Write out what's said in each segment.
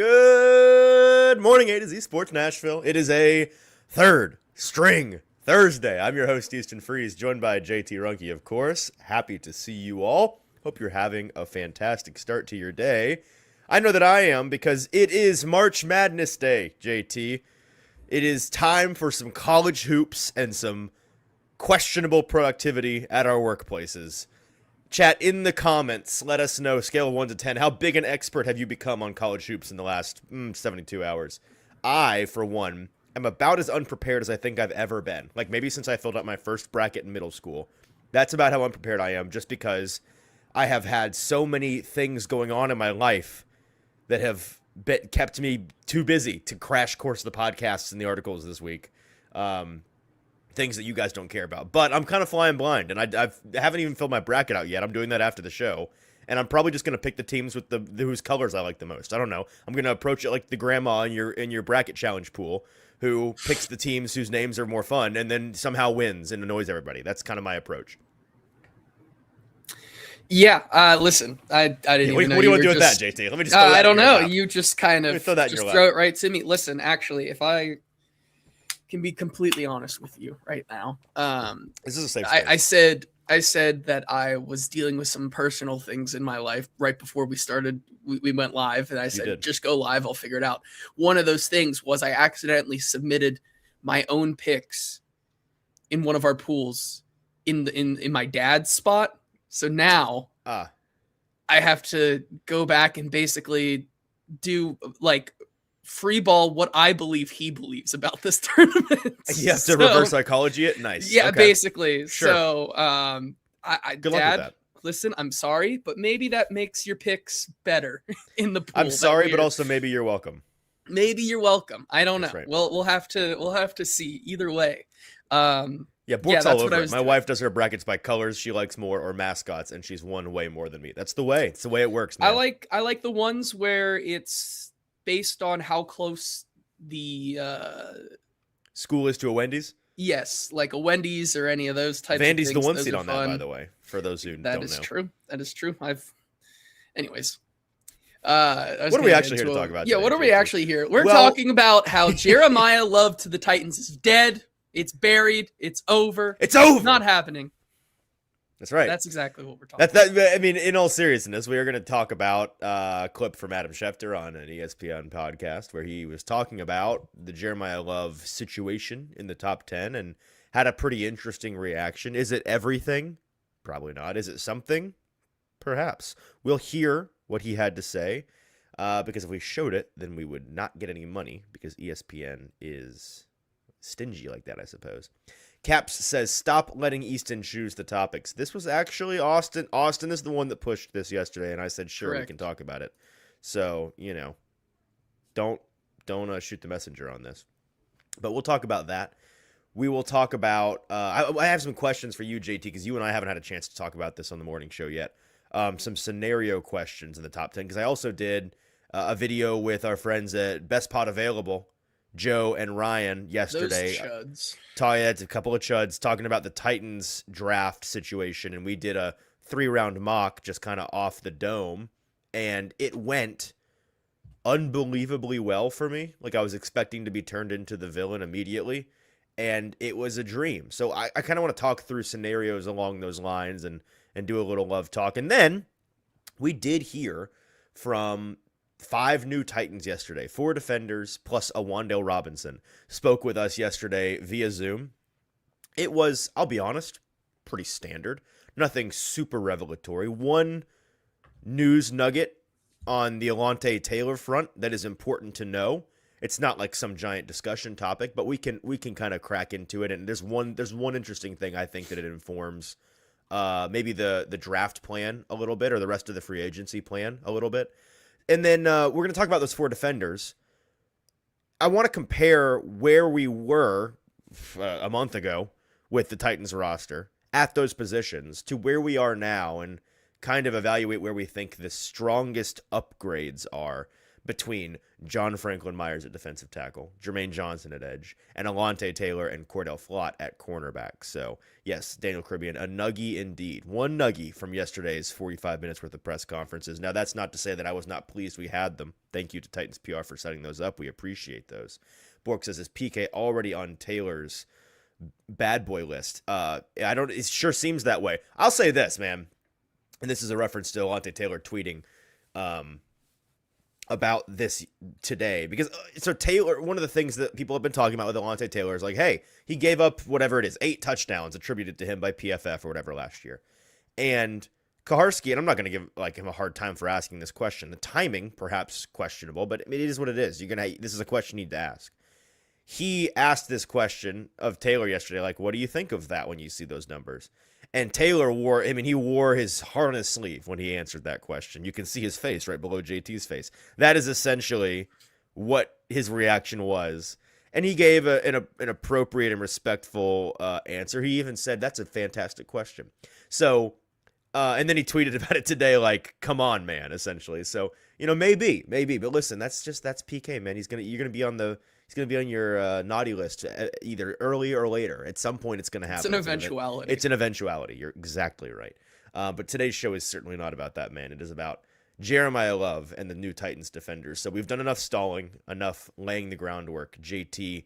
Good morning, A to Z Sports Nashville. It is a third string Thursday. I'm your host, Easton Freeze, joined by JT Runke, of course. Happy to see you all. Hope you're having a fantastic start to your day. I know that I am because it is March Madness Day, JT. It is time for some college hoops and some questionable productivity at our workplaces. Chat in the comments. Let us know, scale of 1 to 10, how big an expert have you become on college hoops in the last 72 hours? I, for one, am about as unprepared as I think I've ever been. Like maybe since I filled out my first bracket in middle school. That's about how unprepared I am, just because I have had so many things going on in my life that have kept me too busy to crash course the podcasts and the articles this week. Things that you guys don't care about. But I'm kind of flying blind, and I haven't even filled my bracket out yet. I'm doing that after the show, and I'm probably just going to pick the teams with the whose colors I like the most. I don't know. I'm going to approach it like the grandma in your bracket challenge pool who picks the teams whose names are more fun and then somehow wins and annoys everybody. That's kind of my approach. Yeah, listen, I didn't even know. What do you want to do with that, JT? Let me just throw that I don't know. Lap. You just kind of throw it right to me. Listen, actually, if I can be completely honest with you right now, this is a safe space. I said that I was dealing with some personal things in my life right before we started. We went live, and I said, just go live. I'll figure it out. One of those things was I accidentally submitted my own picks in one of our pools in my dad's spot. So now I have to go back and basically do like free ball what I believe he believes about this tournament. You have to reverse psychology it? Nice. Yeah, okay. Basically. Sure. So Good luck with that. Listen, I'm sorry, but maybe that makes your picks better in the pool. I'm sorry, but also maybe you're welcome. Maybe you're welcome. I don't know. Right. We'll have to see either way. Yeah, Bork's all over it. My wife does her brackets by colors she likes more or mascots, and she's won way more than me. That's the way. It's the way it works, man. I like the ones where it's based on how close the school is to a Wendy's. Yes, like a Wendy's or any of those types. Vandy's of things. The one those seed on fun. that, by the way. For those who don't know, that is true. That is true. Anyways. What are we actually here to talk about? Yeah, today, what are we actually here? We're Well, talking about how Jeremiyah Love to the Titans is dead. It's buried. It's over. It's over. It's not happening. That's right. That's exactly what we're talking about. I mean, in all seriousness, we are going to talk about a clip from Adam Schefter on an ESPN podcast where he was talking about the Jeremiyah Love situation in the top 10 and had a pretty interesting reaction. Is it everything? Probably not. Is it something? Perhaps. We'll hear what he had to say because if we showed it, then we would not get any money because ESPN is stingy like that, I suppose. Caps says, stop letting Easton choose the topics. This was actually Austin. Austin is the one that pushed this yesterday, and I said, sure, Correct. We can talk about it. So, don't shoot the messenger on this. But we'll talk about that. We will talk about I have some questions for you, JT, because you and I haven't had a chance to talk about this on the morning show yet. Some scenario questions in the top 10, because I also did a video with our friends at Best Pod Available, Joe and Ryan, yesterday. Those chuds. It's a couple of chuds talking about the Titans draft situation, and we did a 3-round mock just kind of off the dome, and it went unbelievably well for me. Like I was expecting to be turned into the villain immediately, and it was a dream. So I kind of want to talk through scenarios along those lines and do a little love talk. And then we did hear from 5 new Titans yesterday. 4 defenders plus a Wan'Dale Robinson spoke with us yesterday via Zoom. It was, I'll be honest, pretty standard. Nothing super revelatory. One news nugget on the Alontae Taylor front that is important to know. It's not like some giant discussion topic, but we can kind of crack into it. And there's one interesting thing I think that it informs maybe the draft plan a little bit or the rest of the free agency plan a little bit. And then we're going to talk about those 4 defenders. I want to compare where we were a month ago with the Titans roster at those positions to where we are now and kind of evaluate where we think the strongest upgrades are. between John Franklin Myers at defensive tackle, Jermaine Johnson at edge, and Alontae Taylor and Cordell Flott at cornerback. So, yes, Daniel Caribbean, a nuggie indeed. One nuggie from yesterday's 45 minutes worth of press conferences. Now, that's not to say that I was not pleased we had them. Thank you to Titans PR for setting those up. We appreciate those. Bork says, is PK already on Taylor's bad boy list? It sure seems that way. I'll say this, man, and this is a reference to Alontae Taylor tweeting about this today, because so Taylor, one of the things that people have been talking about with Alontae Taylor is like, hey, he gave up whatever it is, 8 touchdowns attributed to him by PFF or whatever last year. And Kaharski, and I'm not going to give him a hard time for asking this question. The timing, perhaps questionable, but it is what it is. This is a question you need to ask. He asked this question of Taylor yesterday, like, what do you think of that when you see those numbers? And Taylor wore his heart on his sleeve when he answered that question. You can see his face right below JT's face. That is essentially what his reaction was. And he gave an appropriate and respectful answer. He even said, that's a fantastic question. So, and then he tweeted about it today, like, come on, man, essentially. So, maybe. But listen, that's PK, man. He's going to be on your naughty list either early or later. At some point, it's going to happen. It's an eventuality. It's an eventuality. You're exactly right. But today's show is certainly not about that, man. It is about Jeremiyah Love and the new Titans defenders. So we've done enough stalling, enough laying the groundwork. JT,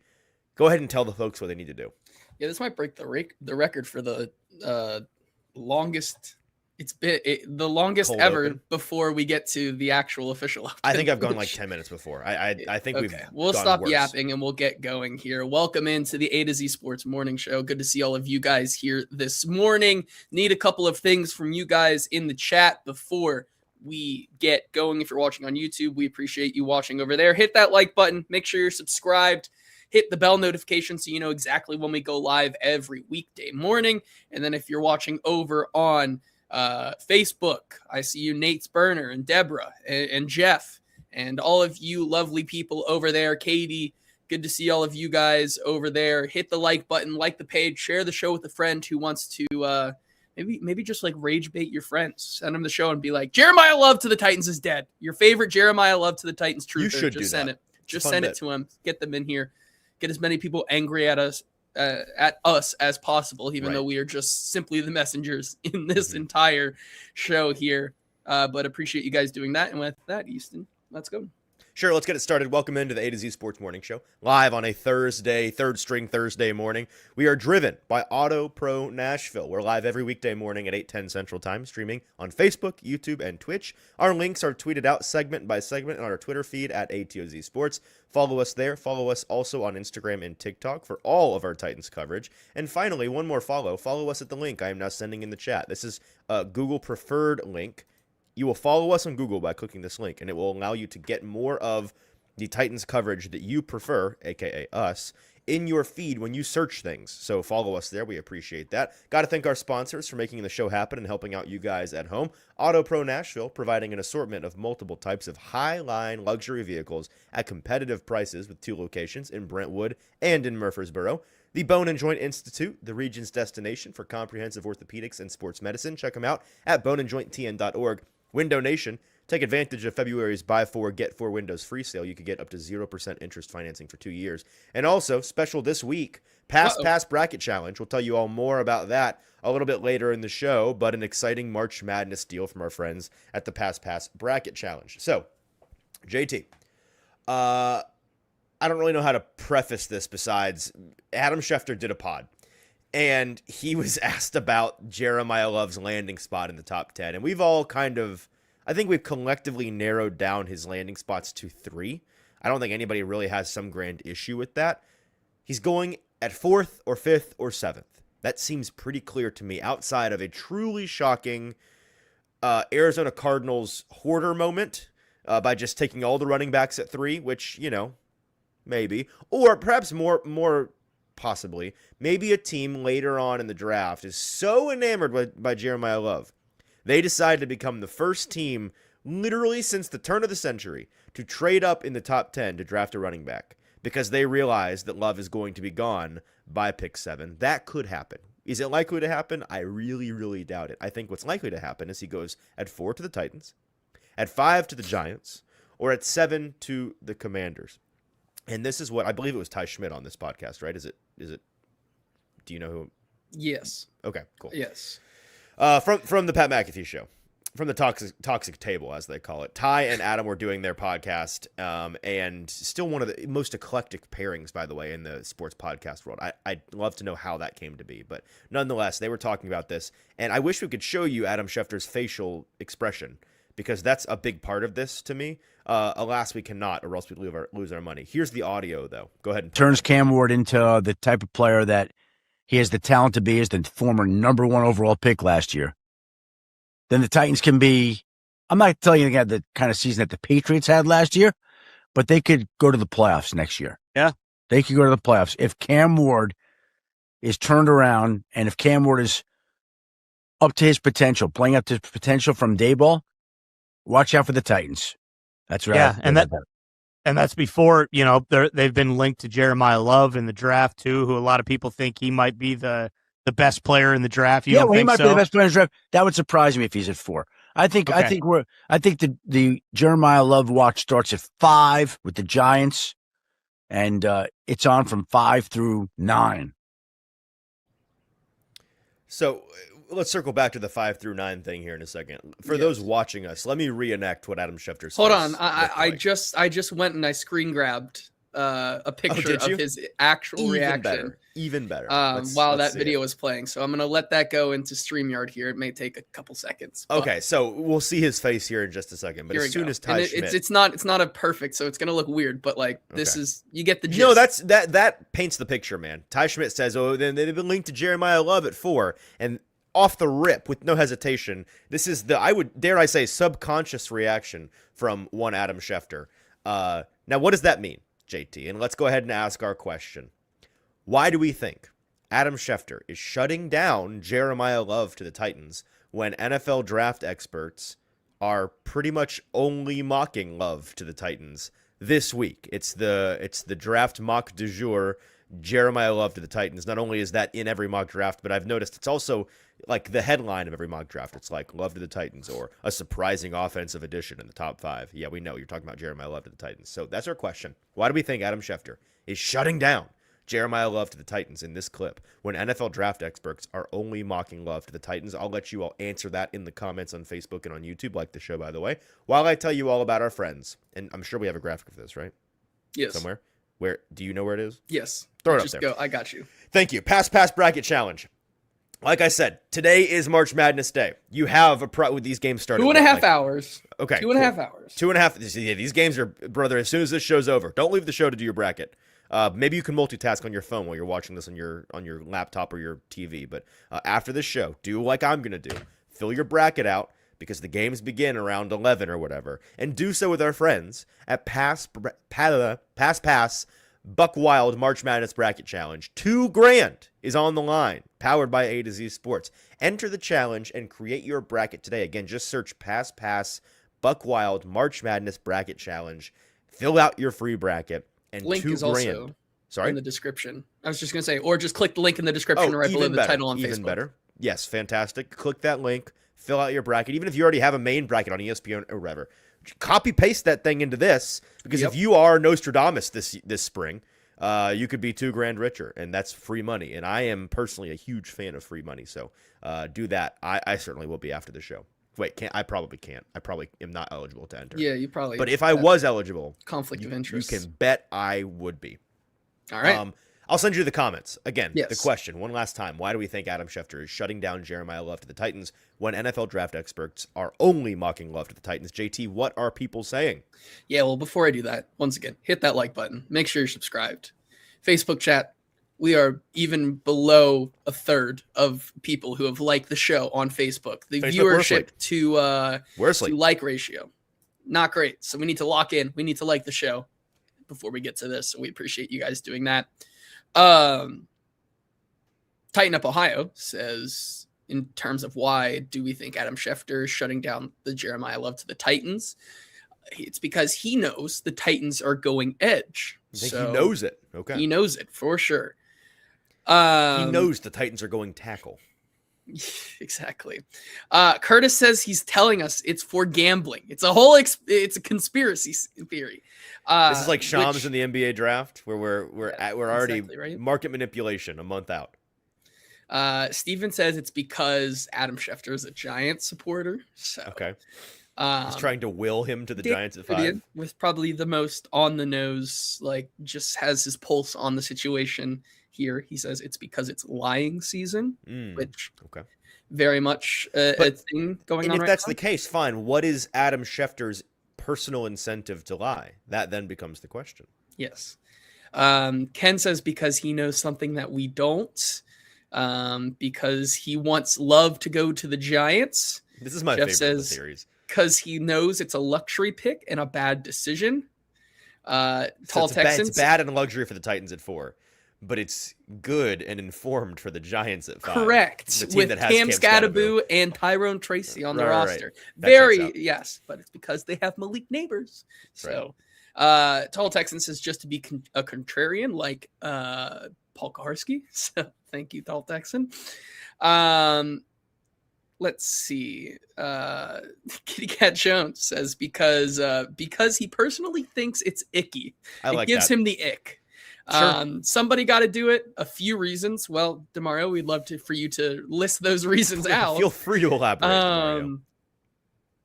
go ahead and tell the folks what they need to do. Yeah, this might break the record for the longest. It's been the longest cold ever open before we get to the actual official open. I think I've gone like 10 minutes before. I think we'll stop yapping and we'll get going here. Welcome into the A to Z Sports Morning Show. Good to see all of you guys here this morning. Need a couple of things from you guys in the chat before we get going. If you're watching on YouTube, we appreciate you watching over there. Hit that like button. Make sure you're subscribed. Hit the bell notification so you know exactly when we go live every weekday morning. And then if you're watching over on Facebook, I see you, Nate's Burner and Deborah and Jeff and all of you lovely people over there. Katie, good to see all of you guys over there. Hit the like button, like the page, share the show with a friend who wants to maybe just like rage bait your friends. Send them the show and be like, Jeremiyah Love to the Titans is dead. Your favorite Jeremiyah Love to the Titans truther. You should just do send that. it. Just send it to him. Get them in here. Get as many people angry at us as possible, even though we are just simply the messengers in this entire show here. But appreciate you guys doing that. And with that, Easton, let's go. Sure, let's get it started. Welcome into the A to Z Sports Morning Show, live on a Thursday, third string Thursday morning. We are driven by Auto Pro Nashville. We're live every weekday morning at 8:10 Central Time, streaming on Facebook, YouTube, and Twitch. Our links are tweeted out segment by segment on our Twitter feed at ATOZ Sports. Follow us there. Follow us also on Instagram and TikTok for all of our Titans coverage. And finally, one more follow. Follow us at the link I am now sending in the chat. This is a Google preferred link. You will follow us on Google by clicking this link, and it will allow you to get more of the Titans coverage that you prefer, aka us, in your feed when you search things. So follow us there. We appreciate that. Got to thank our sponsors for making the show happen and helping out you guys at home. Auto Pro Nashville, providing an assortment of multiple types of high-line luxury vehicles at competitive prices with 2 locations in Brentwood and in Murfreesboro. The Bone and Joint Institute, the region's destination for comprehensive orthopedics and sports medicine. Check them out at boneandjointtn.org. Window Nation, take advantage of February's Buy 4, Get 4 Windows free sale. You could get up to 0% interest financing for 2 years. And also, special this week, Pass Bracket Challenge. We'll tell you all more about that a little bit later in the show, but an exciting March Madness deal from our friends at the Pass Bracket Challenge. So, JT, I don't really know how to preface this besides Adam Schefter did a pod. And he was asked about Jeremiyah Love's landing spot in the top 10. And we've all I think we've collectively narrowed down his landing spots to 3. I don't think anybody really has some grand issue with that. He's going at 4th or 5th or 7th. That seems pretty clear to me outside of a truly shocking Arizona Cardinals hoarder moment by just taking all the running backs at 3, which, maybe. Or perhaps more possibly, maybe a team later on in the draft is so enamored by Jeremiyah Love, they decide to become the first team literally since the turn of the century to trade up in the top 10 to draft a running back because they realize that Love is going to be gone by pick 7. That could happen. Is it likely to happen? I really, really doubt it. I think what's likely to happen is he goes at 4 to the Titans, at 5 to the Giants, or at 7 to the Commanders. And this is what I believe it was Ty Schmidt on this podcast, right? Is it? Do you know who? Yes. Okay, cool. Yes. From the Pat McAfee show, from the toxic table, as they call it. Ty and Adam were doing their podcast, and still one of the most eclectic pairings, by the way, in the sports podcast world. I'd love to know how that came to be, but nonetheless, they were talking about this, and I wish we could show you Adam Schefter's facial expression, because that's a big part of this to me. Alas, we cannot, or else we lose our money. Here's the audio, though. Go ahead. And turns Cam Ward into the type of player that he has the talent to be, as the former number 1 overall pick last year. Then the Titans can be, I'm not telling you they had the kind of season that the Patriots had last year, but they could go to the playoffs next year. Yeah. They could go to the playoffs. If Cam Ward is turned around, and if Cam Ward is up to his potential, playing up to his potential from Dayball, watch out for the Titans. That's right. Yeah, and that's before, they've been linked to Jeremiyah Love in the draft too, who a lot of people think he might be the best player in the draft. You don't think he might so? be the best player in the draft. That would surprise me if he's at 4. I think the Jeremiyah Love watch starts at 5 with the Giants, and it's on from 5 through 9. So let's circle back to the 5 through 9 thing here in a second. For those watching us, let me reenact what Adam Schefter said. Hold on, I just went and I screen grabbed a picture of his actual reaction. Even better. While that video was playing, so I'm gonna let that go into StreamYard here. It may take a couple seconds. Okay, so we'll see his face here in just a second. But as soon as Ty Schmidt, it's not a perfect, so it's gonna look weird. But this is, you get the gist. No, that paints the picture, man. Ty Schmidt says, "Oh, then they've been linked to Jeremiyah Love at 4," and off the rip, with no hesitation, this is I would dare I say subconscious reaction from one Adam Schefter. Now, what does that mean, JT? And let's go ahead and ask our question. Why do we think Adam Schefter is shutting down Jeremiyah Love to the Titans when NFL draft experts are pretty much only mocking Love to the Titans this week? It's the draft mock du jour, Jeremiyah Love to the Titans. Not only is that in every mock draft, but I've noticed it's also like the headline of every mock draft. It's like Love to the Titans, or a surprising offensive addition in the top 5. Yeah, we know you're talking about Jeremiyah Love to the Titans. So that's our question. Why do we think Adam Schefter is shutting down Jeremiyah Love to the Titans in this clip when NFL draft experts are only mocking Love to the Titans? I'll let you all answer that in the comments on Facebook and on YouTube, like the show, by the way, while I tell you all about our friends. And I'm sure we have a graphic of this, right? Yes. Somewhere? Where? Do you know where it is? Yes. Throw it Just up there. Go. I got you. Thank you. Pass bracket challenge. Like I said, today is March Madness Day. You have with these games started. 2.5 hours. Okay. 2.5 hours. 2.5. Yeah, these games are, brother, as soon as this show's over, don't leave the show to do your bracket. Maybe you can multitask on your phone while you're watching this on your laptop or your TV. But after this show, do like I'm going to do. Fill your bracket out, because the games begin around 11 or whatever. And do so with our friends at Pass Buck Wild March Madness Bracket Challenge. $2,000 is on the line, powered by A to Z Sports. Enter the challenge and create your bracket today. Again, just search Pass Buck Wild March Madness Bracket Challenge. Fill out your free bracket. And link is also in the description. I was just going to say, or just click the link in the description right below the title on Facebook. Even better. Yes, fantastic. Click that link. Fill out your bracket. Even if you already have a main bracket on ESPN or whatever, copy paste that thing into this, because if you are Nostradamus this spring, you could be $2,000 richer, and that's free money. And I am personally a huge fan of free money, so do that. I certainly will be after the show. Wait, I probably can't. I probably am not eligible to enter. Yeah, you probably. But if I was eligible, conflict of interest, you can bet I would be. All right. I'll send you the comments. Again, yes. The question, one last time. Why do we think Adam Schefter is shutting down Jeremiyah Love to the Titans when NFL draft experts are only mocking Love to the Titans? JT, what are people saying? Yeah, well, before I do that, once again, hit that like button. Make sure you're subscribed. Facebook chat, we are even below a third of people who have liked the show on Facebook. The viewership to like ratio, not great. So we need to lock in. We need to like the show before we get to this. So we appreciate you guys doing that. Tighten Up Ohio says, in terms of why do we think Adam Schefter is shutting down the Jeremiyah Love to the Titans, it's because he knows the Titans are going edge. He knows it. Okay. He knows it for sure. He knows the Titans are going tackle. Exactly. Curtis says he's telling us it's for gambling. It's a whole it's a conspiracy theory. This is like Shams in the NBA draft, where we're already exactly, right? Market manipulation a month out. Steven says it's because Adam Schefter is a Giants supporter. So okay, he's trying to will him to the Giants at 5. With probably the most on the nose, like just has his pulse on the situation here. He says it's because it's lying season, which very much a thing going on. And if right that's now. the case, fine. What is Adam Schefter's personal incentive to lie? That then becomes the question. Yes. Ken says because he knows something that we don't. Because he wants Love to go to the Giants. This is my favorite of the series. Because he knows it's a luxury pick and a bad decision. Tall Texans. It's bad and luxury for the Titans at 4, but it's good and informed for the Giants at 5. Correct. With Cam Scattaboo and Tyrone Tracy on the roster. Right. Yes, but it's because they have Malik Neighbors. So, Tall Texans is just to be a contrarian like Paul Kaharski. So thank you, Tall Texan. Let's see. Kitty Cat Jones says because he personally thinks it's icky. It gives him the ick. Sure. Somebody got to do it. A few reasons. Well, Demario, we'd love for you to list those reasons out. Feel free to elaborate. Demario.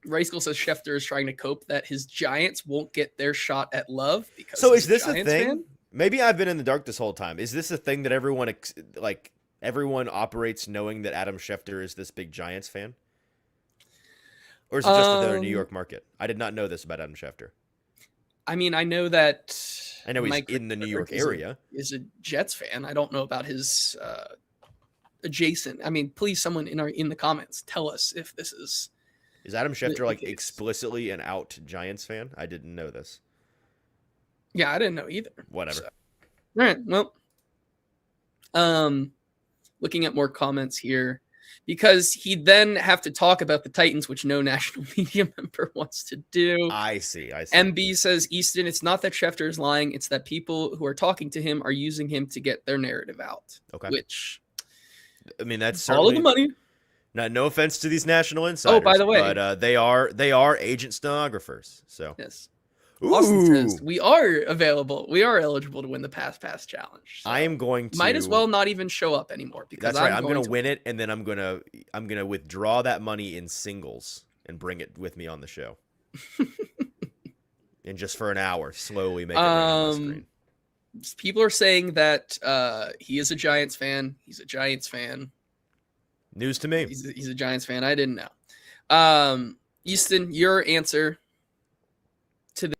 Rayskill says Schefter is trying to cope that his Giants won't get their shot at Love. Because so is this a thing? Fan? Maybe I've been in the dark this whole time. Is this a thing that everyone operates knowing that Adam Schefter is this big Giants fan? Or is it just another New York market? I did not know this about Adam Schefter. I mean, I know that. I know he's in the New York area. Is a Jets fan. I don't know about his adjacent. I mean, please, someone in the comments tell us if this is. Is Adam Schefter explicitly an out Giants fan? I didn't know this. Yeah, I didn't know either. Whatever. So. All right. Well, looking at more comments here, because he'd then have to talk about the Titans, which no national media member wants to do. I see. MB says, Easton, it's not that Schefter is lying. It's that people who are talking to him are using him to get their narrative out. Okay. Which, I mean, that's follow the money. No offense to these national insiders. Oh, by the way. But they are agent stenographers. So. Yes. Austin says, we are available. We are eligible to win the Pass challenge. So I am going to. Might as well not even show up anymore. Because that's right. I'm going to win it, and then I'm going to withdraw that money in singles and bring it with me on the show. And just for an hour, slowly make it on the screen. People are saying that he is a Giants fan. He's a Giants fan. News to me. He's a Giants fan. I didn't know. Easton, your answer to the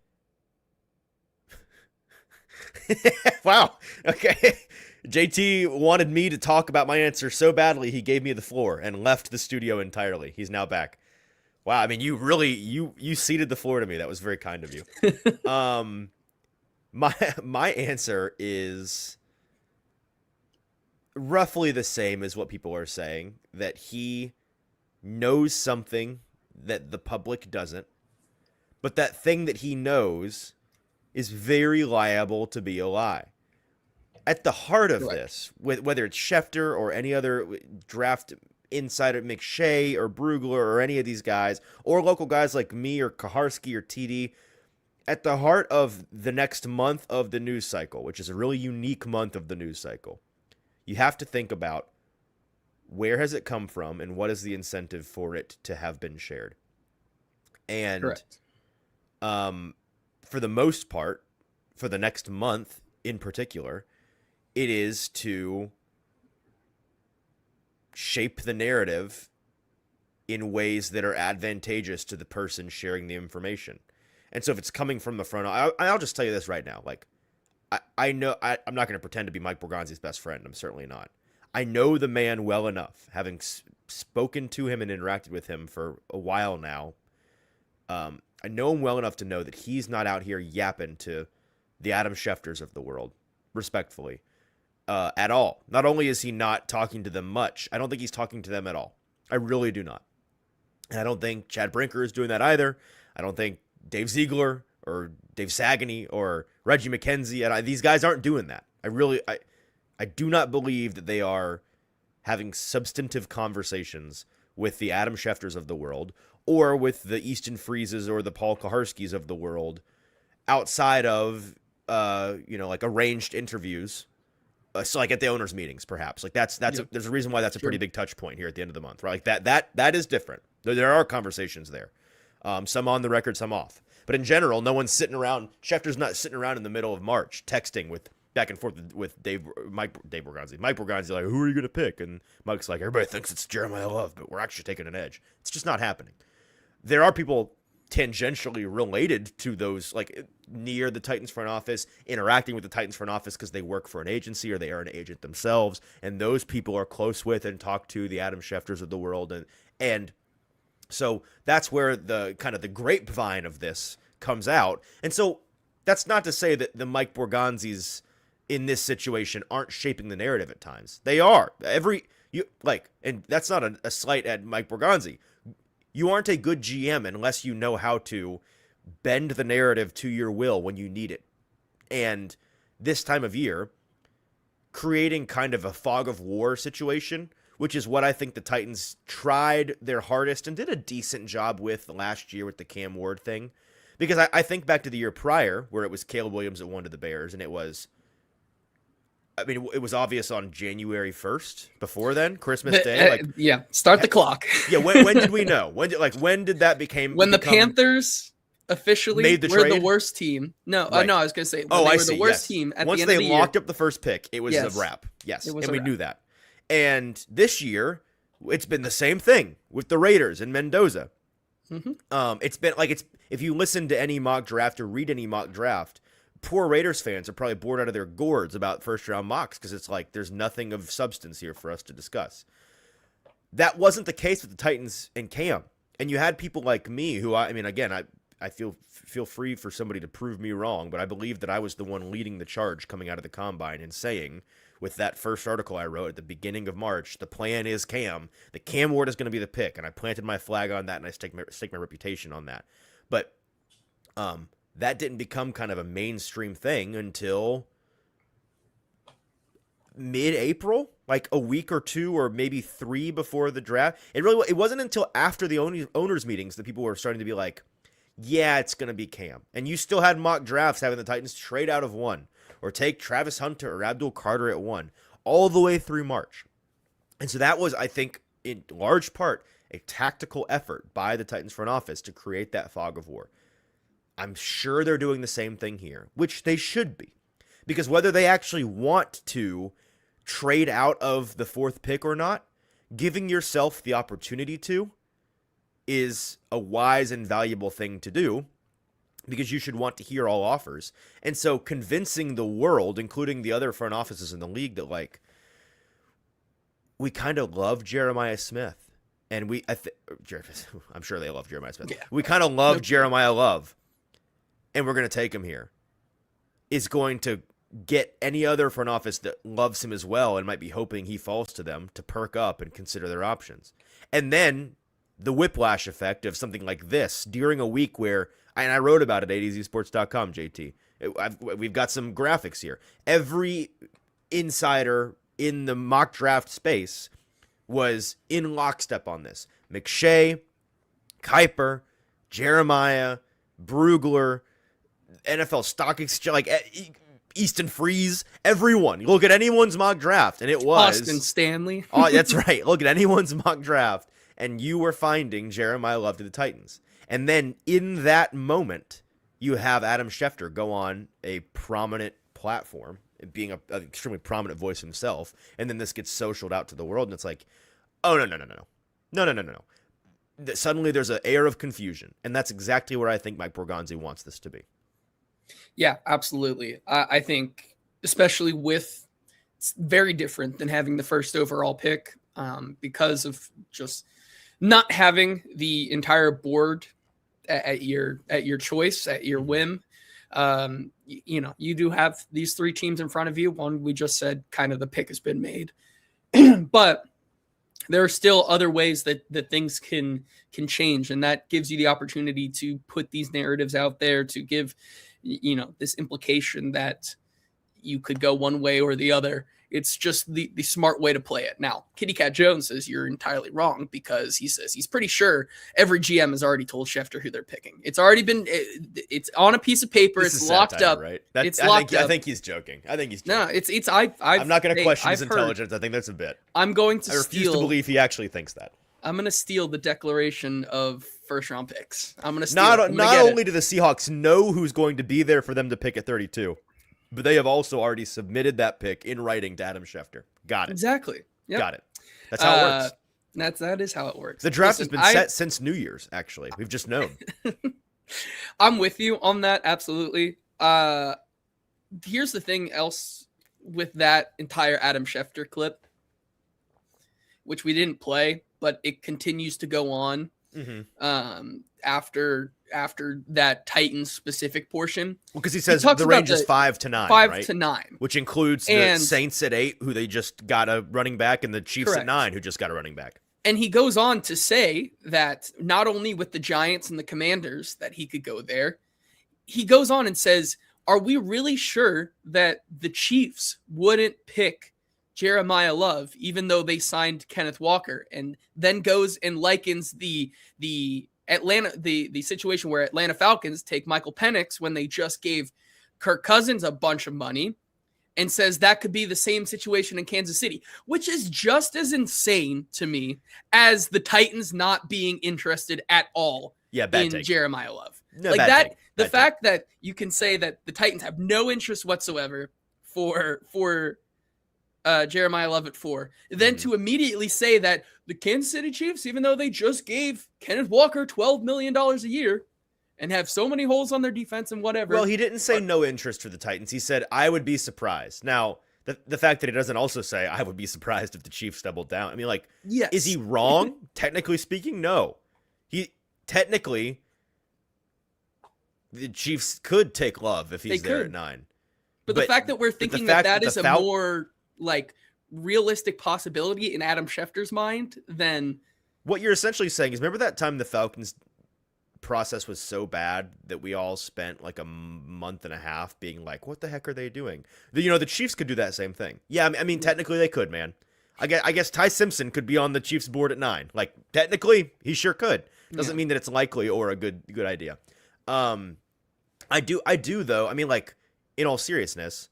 wow. Okay. JT wanted me to talk about my answer so badly he gave me the floor and left the studio entirely. He's now back. Wow. I mean, you really you ceded the floor to me. That was very kind of you. My answer is roughly the same as what people are saying, that he knows something that the public doesn't, but that thing that he knows is very liable to be a lie. At the heart of this, whether it's Schefter or any other draft insider, McShay or Brugler or any of these guys, or local guys like me or Kaharski or TD, at the heart of the next month of the news cycle, which is a really unique month of the news cycle, you have to think about where has it come from and what is the incentive for it to have been shared. And for the most part, for the next month in particular, it is to shape the narrative in ways that are advantageous to the person sharing the information. And so if it's coming from the front, I'll just tell you this right now. Like, I know I'm not going to pretend to be Mike Borgonzi's best friend. I'm certainly not. I know the man well enough, having spoken to him and interacted with him for a while now. I know him well enough to know that he's not out here yapping to the Adam Schefters of the world, respectfully, at all. Not only is he not talking to them much, I don't think he's talking to them at all. I really do not. And I don't think Chad Brinker is doing that either. I don't think Dave Ziegler or Dave Sagany or Reggie McKenzie, and these guys aren't doing that. I do not believe that they are having substantive conversations with the Adam Schefters of the world or with the Easton Freezes or the Paul Kaharskis of the world outside of, like arranged interviews. So like at the owners' meetings, perhaps there's a reason why that's a pretty big touch point here at the end of the month, right? Like that is different. There are conversations there, some on the record, some off. But in general, no one's sitting around. Schefter's not sitting around in the middle of March texting with back and forth with Mike Borgonzi. Mike Borgonzi like, who are you going to pick? And Mike's like, everybody thinks it's Jeremiyah Love, but we're actually taking an edge. It's just not happening. There are people tangentially related to those, like near the Titans front office, interacting with the Titans front office because they work for an agency or they are an agent themselves, and those people are close with and talk to the Adam Schefters of the world, and so that's where the kind of the grapevine of this comes out. And so that's not to say that the Mike Borgonzis in this situation aren't shaping the narrative at times. They are. And that's not a slight at Mike Borgonzi. You aren't a good GM unless you know how to bend the narrative to your will when you need it. And this time of year, creating kind of a fog of war situation, which is what I think the Titans tried their hardest and did a decent job with last year with the Cam Ward thing. Because I think back to the year prior where it was Caleb Williams that won to the Bears, and it was obvious on January 1st. Before then, Christmas Day. Start the clock. When did we know? When did that become? When the Panthers officially made the were trade? The worst team. No, right. No, I was going to say they were the worst team at Once the end of the year. Once they locked up the first pick, it was a wrap. Yes, and we knew that. And this year, it's been the same thing with the Raiders and Mendoza. Mm-hmm. It's been if you listen to any mock draft or read any mock draft, poor Raiders fans are probably bored out of their gourds about first-round mocks because it's like there's nothing of substance here for us to discuss. That wasn't the case with the Titans and Cam. And you had people like me who, I feel free for somebody to prove me wrong, but I believe that I was the one leading the charge coming out of the Combine and saying, with that first article I wrote at the beginning of March, the plan is Cam. The Cam Ward is going to be the pick, and I planted my flag on that, and I stake my reputation on that. But that didn't become kind of a mainstream thing until mid-April, like a week or two or maybe 3 before the draft. It wasn't until after the owners meetings that people were starting to be like, yeah, it's going to be Cam. And you still had mock drafts having the Titans trade out of 1 or take Travis Hunter or Abdul Carter at 1 all the way through March. And so that was, I think, in large part, a tactical effort by the Titans front office to create that fog of war. I'm sure they're doing the same thing here, which they should be. Because whether they actually want to trade out of the 4th pick or not, giving yourself the opportunity to is a wise and valuable thing to do, because you should want to hear all offers. And so convincing the world, including the other front offices in the league, that like, we kind of love Jeremiah Smith. And I'm sure they love Jeremiah Smith. Yeah. We kind of love Jeremiyah Love. And we're going to take him here, is going to get any other front office that loves him as well and might be hoping he falls to them to perk up and consider their options. And then the whiplash effect of something like this during a week where, and I wrote about it at azsports.com, JT. We've got some graphics here. Every insider in the mock draft space was in lockstep on this. McShay, Kuiper, Jeremiah, Brugler, NFL Stock Exchange, like Easton Freeze, everyone. You look at anyone's mock draft, and it was Austin Stanley. Oh, that's right. Look at anyone's mock draft, and you were finding Jeremiyah Love to the Titans. And then in that moment, you have Adam Schefter go on a prominent platform, being an extremely prominent voice himself, and then this gets socialed out to the world, and it's like, oh, no. Suddenly there's an air of confusion, and that's exactly where I think Mike Borgonzi wants this to be. Yeah, absolutely. I think especially it's very different than having the first overall pick because of just not having the entire board at your choice, at your whim. You do have these 3 teams in front of you. One, we just said kind of the pick has been made, but there are still other ways that things can change. And that gives you the opportunity to put these narratives out there, to give, this implication that you could go one way or the other. It's just the smart way to play it. Now, Kitty Cat Jones says you're entirely wrong because he says he's pretty sure every GM has already told Schefter who they're picking. It's already been, it's on a piece of paper. It's locked satire, up. Right? It's locked up. I think he's joking. No, I'm not going to question his intelligence. I think that's a bit. I refuse to believe he actually thinks that. I'm going to steal the declaration of first round picks. I'm going to steal Not only do the Seahawks know who's going to be there for them to pick at 32, but they have also already submitted that pick in writing to Adam Schefter. Got it. Exactly. Yep. Got it. That's how it works. That is how it works. The draft has been set since New Year's, actually. We've just known. I'm with you on that, absolutely. Here's the thing else with that entire Adam Schefter clip, which we didn't play, but it continues to go on after that Titans specific portion. Well, because he says the range is 5 to 9, 5 to 9, which includes the Saints at 8, who they just got a running back, and the Chiefs at 9, who just got a running back. And he goes on to say that not only with the Giants and the Commanders that he could go there, he goes on and says, are we really sure that the Chiefs wouldn't pick Jeremiyah Love, even though they signed Kenneth Walker? And then goes and likens the situation where Atlanta Falcons take Michael Penix when they just gave Kirk Cousins a bunch of money, and says that could be the same situation in Kansas City, which is just as insane to me as the Titans not being interested at all in Jeremiyah Love. No, like that, the fact that you can say that the Titans have no interest whatsoever for Jeremiyah Love at 4, then to immediately say that the Kansas City Chiefs, even though they just gave Kenneth Walker $12 million a year and have so many holes on their defense and whatever. Well, he didn't say no interest for the Titans. He said, I would be surprised. Now, the fact that he doesn't also say, I would be surprised if the Chiefs doubled down. I mean, like, yes. Is he wrong? Technically speaking, no. Technically, the Chiefs could take Love if he's there at 9. But the fact that we're thinking that is a more like realistic possibility in Adam Schefter's mind than what you're essentially saying is, remember that time the Falcons process was so bad that we all spent like a month and a half being like, what the heck are they doing? The Chiefs could do that same thing. Yeah, I mean, technically they could, man. I guess Ty Simpson could be on the Chiefs board at 9. Like, technically, he sure could. Doesn't mean that it's likely or a good idea. I do though. I mean, like, in all seriousness,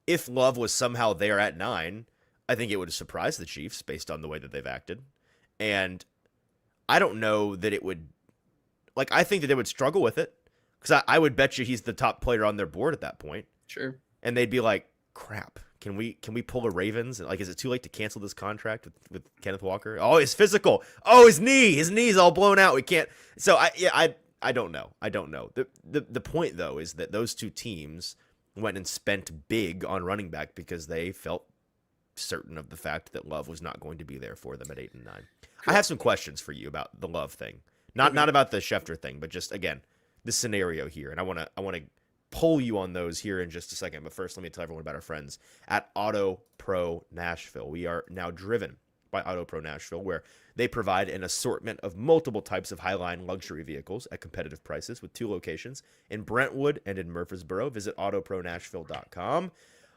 if Love was somehow there at 9, I think it would have surprised the Chiefs based on the way that they've acted. And I don't know that it would, like, I think that they would struggle with it, because I would bet you he's the top player on their board at that point. Sure. And they'd be like, crap, can we pull the Ravens? Like, is it too late to cancel this contract with Kenneth Walker? Oh, his physical. Oh, his knee's all blown out. We can't. So I don't know. The point though is that those two teams went and spent big on running back because they felt certain of the fact that Love was not going to be there for them at 8 and 9. Correct. I have some questions for you about the Love thing. Not about the Schefter thing, but just, again, the scenario here. And I want to poll you on those here in just a second. But first, let me tell everyone about our friends at Auto Pro Nashville. We are now driven by Auto Pro Nashville, where they provide an assortment of multiple types of Highline luxury vehicles at competitive prices with 2 locations in Brentwood and in Murfreesboro. Visit autopronashville.com.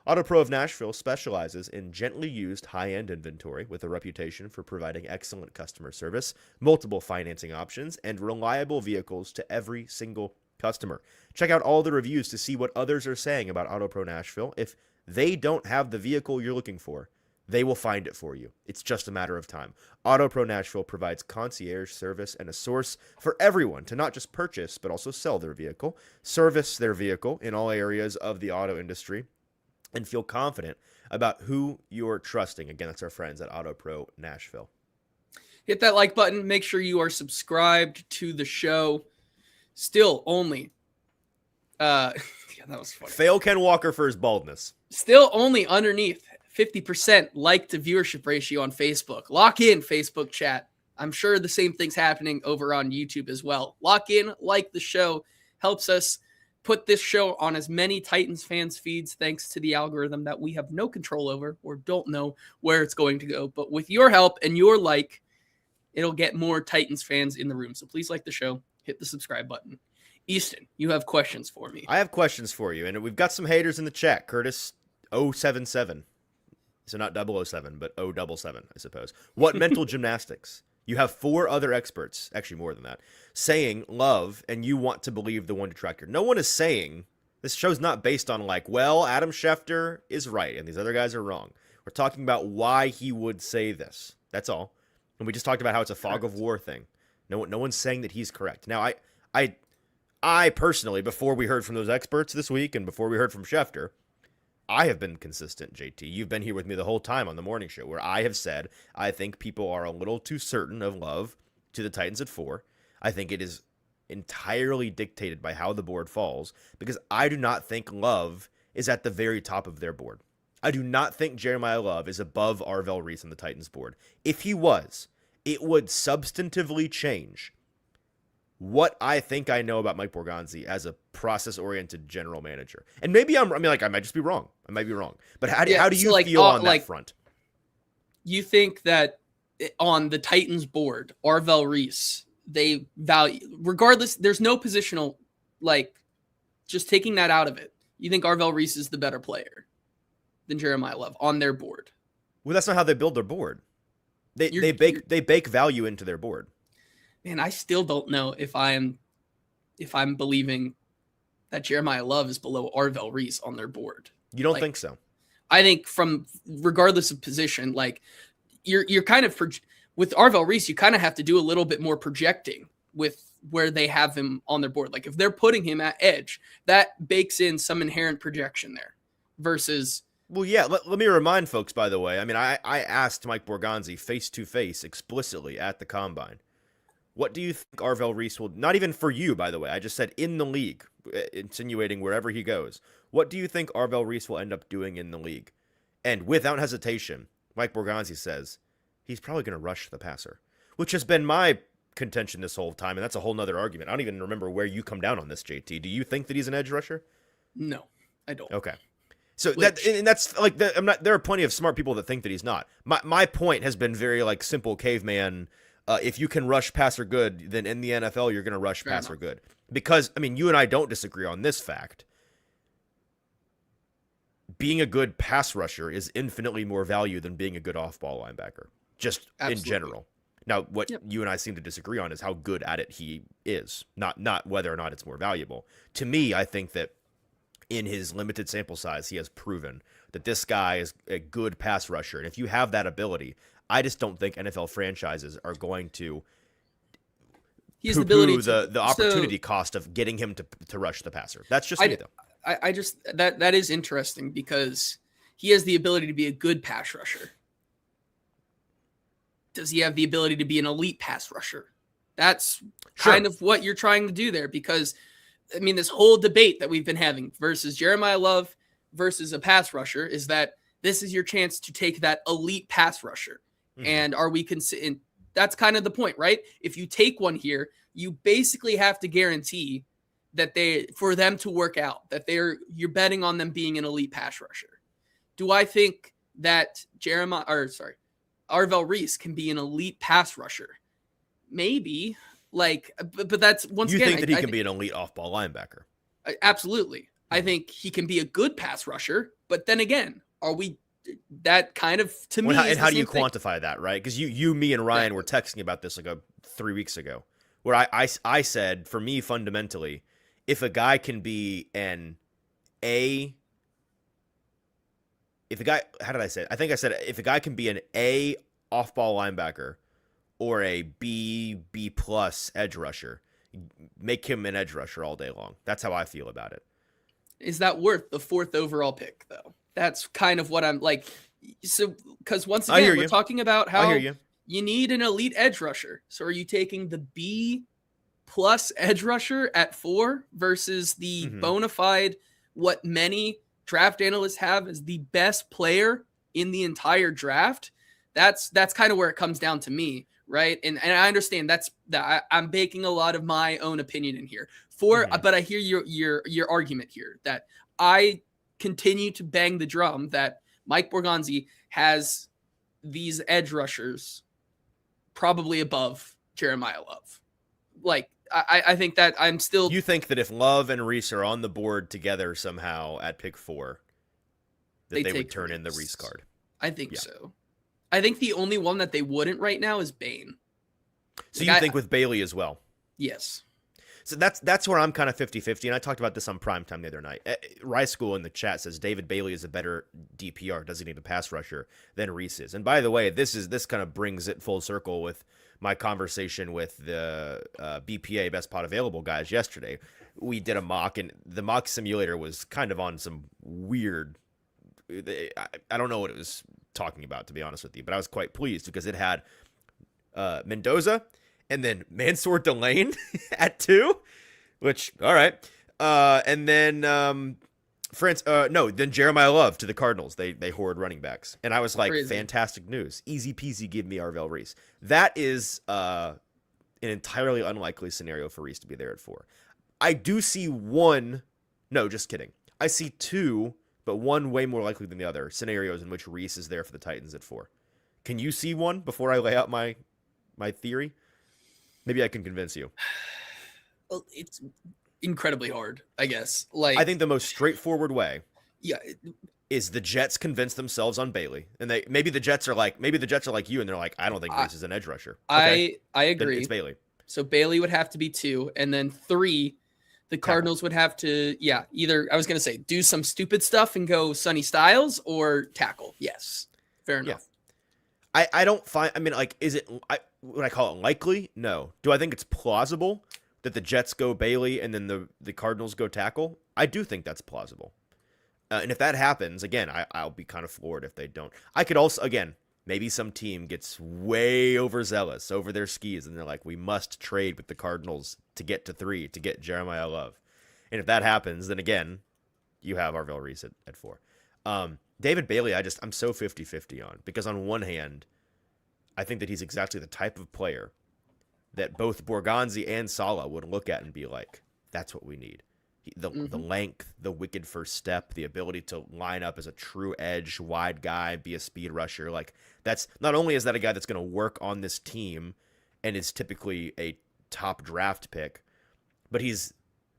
Auto Pro of Nashville specializes in gently used high-end inventory with a reputation for providing excellent customer service, multiple financing options, and reliable vehicles to every single customer. Check out all the reviews to see what others are saying about Auto Pro Nashville. If they don't have the vehicle you're looking for, they will find it for you. It's just a matter of time. Auto Pro Nashville provides concierge service and a source for everyone to not just purchase, but also sell their vehicle, service their vehicle in all areas of the auto industry, and feel confident about who you're trusting. Again, that's our friends at Auto Pro Nashville. Hit that like button. Make sure you are subscribed to the show. Still only, yeah, that was funny. Fail Ken Walker for his baldness. Still only underneath 50% like to viewership ratio on Facebook. Lock in, Facebook chat. I'm sure the same thing's happening over on YouTube as well. Lock in, like the show. Helps us put this show on as many Titans fans feeds, thanks to the algorithm that we have no control over or don't know where it's going to go. But with your help and your like, it'll get more Titans fans in the room. So please like the show. Hit the subscribe button. Easton, you have questions for me. I have questions for you, and we've got some haters in the chat. Curtis 077. So not 007, but 077, I suppose. What mental gymnastics? You have 4 other experts, actually more than that, saying Love, and you want to believe the one detractor. No one is saying, this show's not based on like, well, Adam Schefter is right and these other guys are wrong. We're talking about why he would say this. That's all. And we just talked about how it's a fog of war thing. No one's saying that he's correct. Now, I personally, before we heard from those experts this week and before we heard from Schefter, I have been consistent, JT. You've been here with me the whole time on the morning show where I have said I think people are a little too certain of Love to the Titans at 4. I think it is entirely dictated by how the board falls because I do not think Love is at the very top of their board. I do not think Jeremiyah Love is above Arvell Reese on the Titans board. If he was, it would substantively change what I think I know about Mike Borgonzi as a process-oriented general manager. And maybe I might just be wrong. I might be wrong. But how do you feel on that front? You think that on the Titans board, Arvell Reese, they value, regardless, there's no positional, like, just taking that out of it. You think Arvell Reese is the better player than Jeremiyah Love on their board? Well, that's not how they build their board. They bake value into their board. Man, I still don't know if I'm believing that Jeremiyah Love is below Arvell Reese on their board. You don't think so? I think from regardless of position, like you're kind of with Arvell Reese, you kind of have to do a little bit more projecting with where they have him on their board. Like if they're putting him at edge, that bakes in some inherent projection there versus. Well, yeah, let me remind folks, by the way, I mean, I asked Mike Borgonzi face-to-face explicitly at the Combine, what do you think Arvell Reese will, not even for you, by the way, I just said in the league, insinuating wherever he goes, what do you think Arvell Reese will end up doing in the league? And without hesitation, Mike Borgonzi says, he's probably going to rush the passer, which has been my contention this whole time, and that's a whole nother argument. I don't even remember where you come down on this, JT. Do you think that he's an edge rusher? No, I don't. Okay. So that's like there are plenty of smart people that think that he's not. My point has been very like simple caveman. If you can rush passer good, then in the NFL you're going to rush passer good. Because I mean, you and I don't disagree on this fact. Being a good pass rusher is infinitely more value than being a good off-ball linebacker, just in general. Now, what you and I seem to disagree on is how good at it he is, not whether or not it's more valuable. To me, I think that in his limited sample size, he has proven that this guy is a good pass rusher. And if you have that ability, I just don't think NFL franchises are going to He has the ability to the opportunity cost of getting him to rush the passer. That's just me, though. I just that is interesting because he has the ability to be a good pass rusher. Does he have the ability to be an elite pass rusher? That's kind of what you're trying to do there, because I mean, this whole debate that we've been having versus Jeremiyah Love versus a pass rusher is that this is your chance to take that elite pass rusher. Mm-hmm. And are we considering? That's kind of the point, right? If you take one here, you basically have to guarantee that for them to work out, that you're betting on them being an elite pass rusher. Do I think that Arvell Reese can be an elite pass rusher? Maybe. But that's once again. You think that he can be an elite off-ball linebacker? Absolutely. I think he can be a good pass rusher, but then again, are we that kind of to me? And how do you quantify that, right? Because you, me, and Ryan were texting about this like 3 weeks ago, where I said, for me, fundamentally, if a guy can be how did I say it? I think I said if a guy can be an A off-ball linebacker or a B plus edge rusher, make him an edge rusher all day long. That's how I feel about it. Is that worth the 4th overall pick, though? That's kind of what I'm like. So, because once again, we're talking about how you need an elite edge rusher. So are you taking the B plus edge rusher at 4 versus the bona fide, what many draft analysts have as the best player in the entire draft? That's kind of where it comes down to me. Right. And I understand I'm baking a lot of my own opinion in here but I hear your argument here that I continue to bang the drum that Mike Borgonzi has these edge rushers probably above Jeremiyah Love. Like, I think that I'm still. You think that if Love and Reese are on the board together somehow at pick 4, that they would turn in the Reese card? I think so. I think the only one that they wouldn't right now is Bane. So you think with Bailey as well? Yes. So that's where I'm kind of 50-50, and I talked about this on Primetime the other night. Rice School in the chat says David Bailey is a better DPR, designated pass rusher, than Reese is. And by the way, this kind of brings it full circle with my conversation with the BPA Best Pod Available guys yesterday. We did a mock, and the mock simulator was kind of on some weird. I don't know what it was talking about, to be honest with you, but I was quite pleased because it had Mendoza and then Mansour Delane at 2, which, all right. And then then Jeremiyah Love to the Cardinals. They hoard running backs. And I was like, crazy. Fantastic news. Easy peasy, give me Arvell Reese. That is an entirely unlikely scenario for Reese to be there at 4. I do see one, no, just kidding. I see 2, but one way more likely than the other, scenarios in which Reese is there for the Titans at 4. Can you see one before I lay out my theory? Maybe I can convince you. Well, it's incredibly hard, I guess. Like, I think the most straightforward way is the Jets convince themselves on Bailey. And maybe the Jets are like you, and they're like, I don't think Reese is an edge rusher. Okay, I agree. It's Bailey. So Bailey would have to be 2, and then 3, the Cardinals would have to, either, I was going to say, do some stupid stuff and go Sonny Styles, or tackle. Yes. Fair enough. Yeah. I don't find, I mean, like, would I call it likely? No. Do I think it's plausible that the Jets go Bailey and then the Cardinals go tackle? I do think that's plausible. And if that happens, again, I'll be kind of floored if they don't. I could also, again, maybe some team gets way overzealous over their skis and they're like, we must trade with the Cardinals to get to 3, to get Jeremiyah Love. And if that happens, then again, you have Arvell Reese at 4. David Bailey, I'm so 50-50 on, because on one hand, I think that he's exactly the type of player that both Borgonzi and Saleh would look at and be like, that's what we need. The length, the wicked first step, the ability to line up as a true edge, wide guy, be a speed rusher. Like, that's not only is that a guy that's going to work on this team and is typically a top draft pick, but he's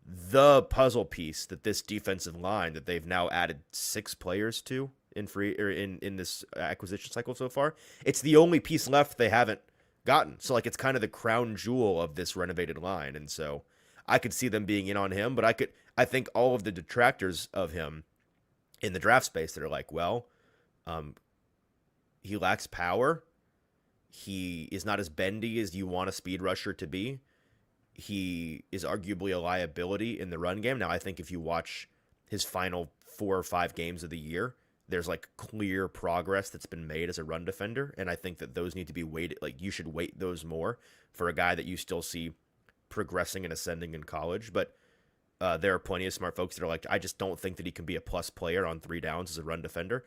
the puzzle piece that this defensive line that they've now added 6 players to in this acquisition cycle so far. It's the only piece left they haven't gotten. So like, it's kind of the crown jewel of this renovated line. And so I could see them being in on him, but I think all of the detractors of him in the draft space that are like, well, he lacks power. He is not as bendy as you want a speed rusher to be. He is arguably a liability in the run game. Now, I think if you watch his final 4 or 5 games of the year, there's like clear progress that's been made as a run defender. And I think that those need to be weighted. Like, you should weight those more for a guy that you still see progressing and ascending in college. But there are plenty of smart folks that are like, I just don't think that he can be a plus player on 3 downs as a run defender.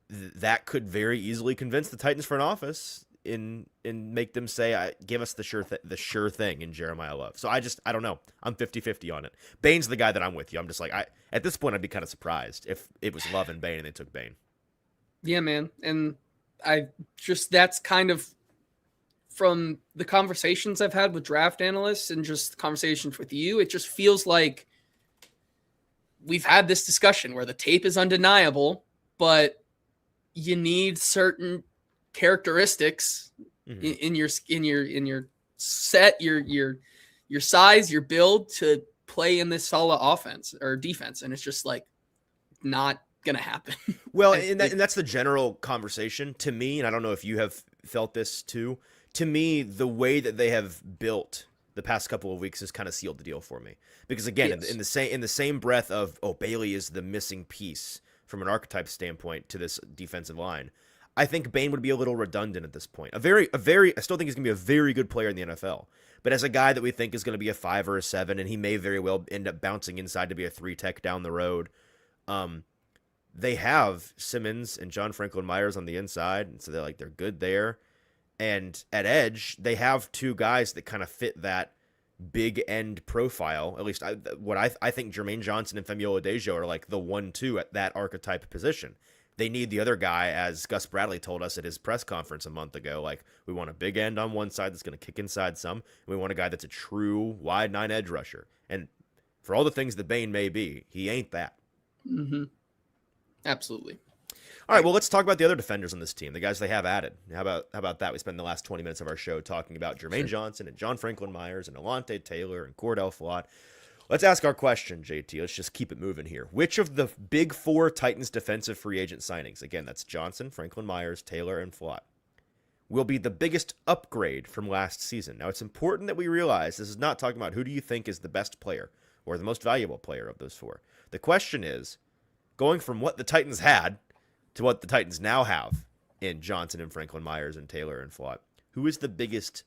That could very easily convince the Titans front office and make them say, give us the sure thing in Jeremiyah Love. So I don't know. I'm 50-50 on it. Bane's the guy that I'm with you. I'm just like, at this point, I'd be kind of surprised if it was Love and Bane and they took Bane. Yeah, man. And that's kind of from the conversations I've had with draft analysts and just conversations with you, it just feels like we've had this discussion where the tape is undeniable, but you need certain characteristics in your set, your size, your build to play in this solid offense or defense, and it's just like not gonna happen. Well, and that's the general conversation to me, and I don't know if you have felt this too. To me, the way that they have built the past couple of weeks has kind of sealed the deal for me, because again, in the same breath of Bailey is the missing piece from an archetype standpoint to this defensive line, I think Bane would be a little redundant at this point. I still think he's going to be a very good player in the NFL. But as a guy that we think is going to be a 5 or a 7, and he may very well end up bouncing inside to be a 3 tech down the road, they have Simmons and John Franklin Myers on the inside, and so they're good there. And at edge, they have 2 guys that kind of fit that big end profile. At least I think Jermaine Johnson and Femi Oladejo are like the 1-2 at that archetype position. They need the other guy, as Gus Bradley told us at his press conference a month ago. Like, we want a big end on one side that's going to kick inside some, and we want a guy that's a true wide 9 edge rusher. And for all the things that Bane may be, he ain't that. Mm-hmm. Absolutely. All right, well, let's talk about the other defenders on this team, the guys they have added. How about that? We spent the last 20 minutes of our show talking about Jermaine Johnson and John Franklin Myers and Alontae Taylor and Cordell Flott. Let's ask our question, JT. Let's just keep it moving here. Which of the big four Titans defensive free agent signings, again, that's Johnson, Franklin Myers, Taylor, and Flott, will be the biggest upgrade from last season? Now, it's important that we realize this is not talking about who do you think is the best player or the most valuable player of those four. The question is, going from what the Titans had to what the Titans now have in Johnson and Franklin Myers and Taylor and Flott, who is the biggest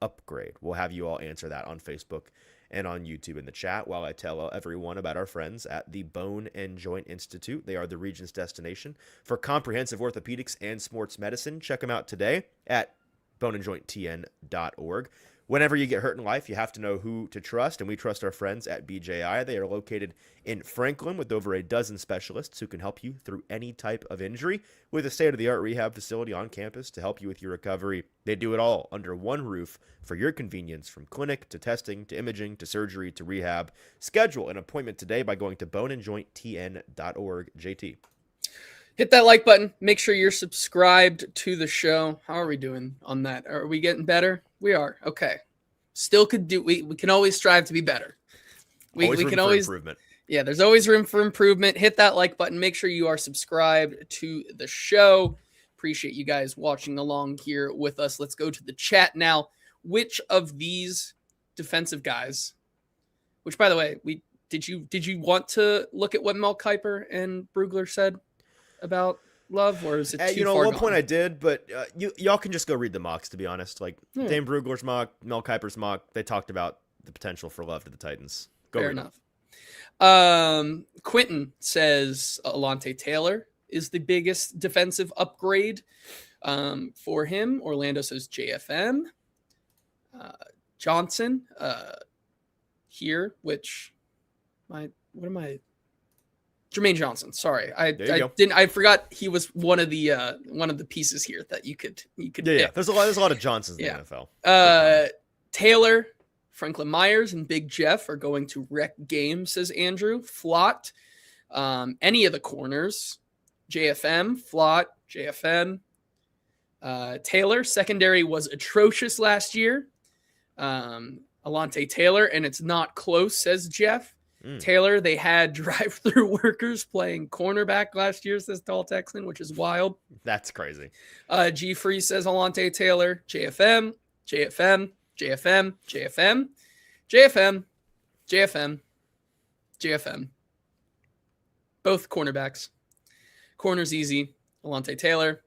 upgrade? We'll have you all answer that on Facebook and on YouTube in the chat while I tell everyone about our friends at the Bone and Joint Institute. They are the region's destination for comprehensive orthopedics and sports medicine. Check them out today at boneandjointtn.org. Whenever you get hurt in life, you have to know who to trust, and we trust our friends at BJI. They are located in Franklin with over a dozen specialists who can help you through any type of injury with a state-of-the-art rehab facility on campus to help you with your recovery. They do it all under one roof for your convenience, from clinic to testing to imaging to surgery to rehab. Schedule an appointment today by going to boneandjointtn.org. JT. Hit that like button. Make sure you're subscribed to the show. How are we doing on that? Are we getting better? We are. Okay. Still could do. We can always strive to be better. We can always improvement. Yeah, there's always room for improvement. Hit that like button. Make sure you are subscribed to the show. Appreciate you guys watching along here with us. Let's go to the chat now. Which of these defensive guys, which by the way, did you want to look at what Mel Kiper and Brugler said about Love, or is it too far at one gone? point I did, but y'all can just go read the mocks, to be honest. Like Dane Brugler's mock, Mel Kiper's mock, they talked about the potential for Love to the Titans. Fair enough. Quentin says Alontae Taylor is the biggest defensive upgrade for him. Orlando says JFM. Johnson here, which Jermaine Johnson. Sorry, I forgot he was one of the pieces here that you could. Yeah. There's a lot of Johnsons in the NFL. Taylor, Franklin Myers, and Big Jeff are going to wreck games, says Andrew. Flott, any of the corners, JFM, Flott, JFM. Taylor, secondary was atrocious last year. Alontae Taylor, and it's not close, says Jeff. Taylor, they had drive-through workers playing cornerback last year, says Tall Texan, which is wild. That's crazy. G Free says Alontae Taylor, JFM, JFM, JFM, JFM, JFM, JFM, JFM. Both cornerbacks. Corner's easy. Alontae Taylor.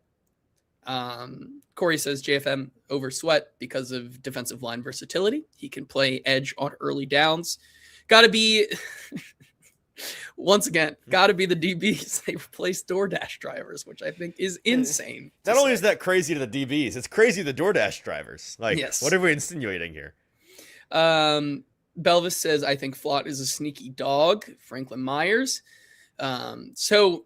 Corey says JFM over Sweat because of defensive line versatility. He can play edge on early downs. Got to be, once again, got to be the DBs. They replaced DoorDash drivers, which I think is insane. Not only is that crazy to the DBs, it's crazy to the DoorDash drivers. Like, yes. What are we insinuating here? Belvis says, I think Flott is a sneaky dog. Franklin Myers. So,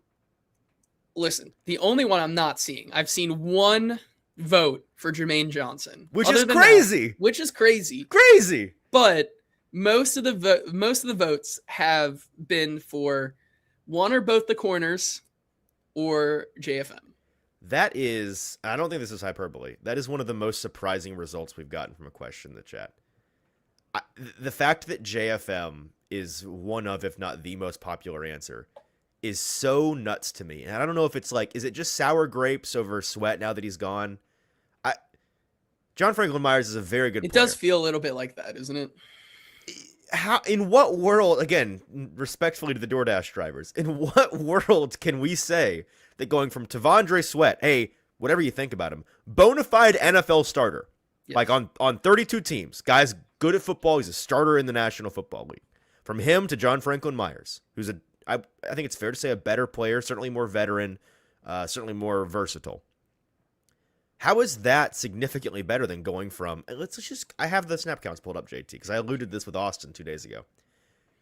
listen, the only one I'm not seeing, I've seen one vote for Jermaine Johnson. Which is crazy. Crazy. But most of the votes have been for one or both the corners or JFM. That is, I don't think this is hyperbole. That is one of the most surprising results we've gotten from a question in the chat. The fact that JFM is one of, if not the most popular answer, is so nuts to me. And I don't know if it's like, is it just sour grapes over Sweat now that he's gone? John Franklin Myers is a very good player. It does feel a little bit like that, isn't it? How, in what world, again, respectfully to the DoorDash drivers, in what world can we say that going from Tavondre Sweat, hey, whatever you think about him, bona fide NFL starter, like on 32 teams, guy's good at football, he's a starter in the National Football League, from him to John Franklin Myers, who's I think it's fair to say a better player, certainly more veteran, certainly more versatile. How is that significantly better than going from, I have the snap counts pulled up, JT, because I alluded to this with Austin 2 days ago.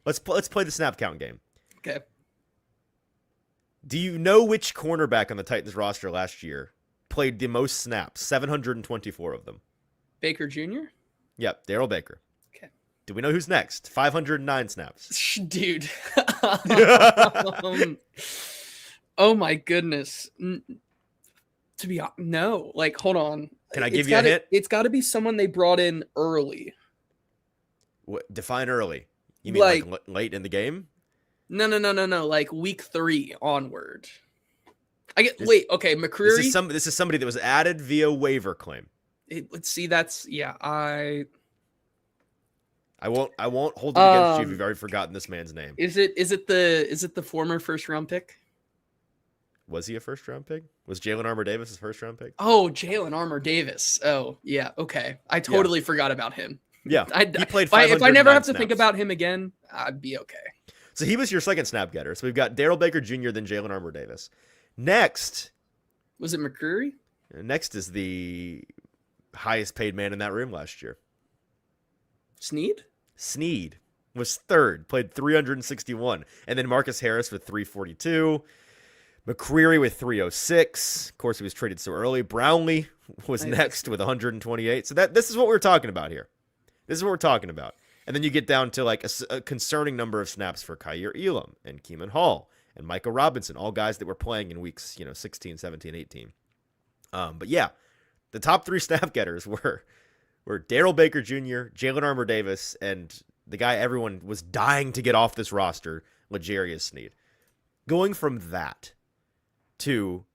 Let's play the snap count game. Okay. Do you know which cornerback on the Titans roster last year played the most snaps, 724 of them? Baker Jr.? Yep, Darrell Baker. Okay. Do we know who's next? 509 snaps. Dude. Oh my goodness. To be honest, no. Like, hold on. Can I give you a hint? It's got to be someone they brought in early. What, define early? You mean like late in the game? No. Like week 3 onward. Wait. Okay, McCreary. This is somebody that was added via waiver claim. Let's see. That's I won't hold it against you if you've already forgotten this man's name. Is it the former first round pick? Was he a first round pick? Was Jalen Armour Davis his first round pick? Oh, Jalen Armour Davis. Oh, yeah. Okay. I totally forgot about him. Yeah. He played if I never have to think about him again, I'd be okay. So he was your second snap getter. So we've got Darrell Baker Jr., then Jalen Armour Davis. Next. Was it McCreary? Next is the highest paid man in that room last year. Sneed was third, played 361. And then Marcus Harris with 342. McCreary with 306. Of course, he was traded so early. Brownlee was next with 128. So this is what we're talking about here. This is what we're talking about. And then you get down to like a concerning number of snaps for Kaiir Elam and Keeman Hall and Micah Robinson, all guys that were playing in weeks 16, 17, 18. But yeah, the top 3 snap getters were Darrell Baker Jr., Jalen Armour Davis, and the guy everyone was dying to get off this roster, L'Jarius Sneed. Going from that to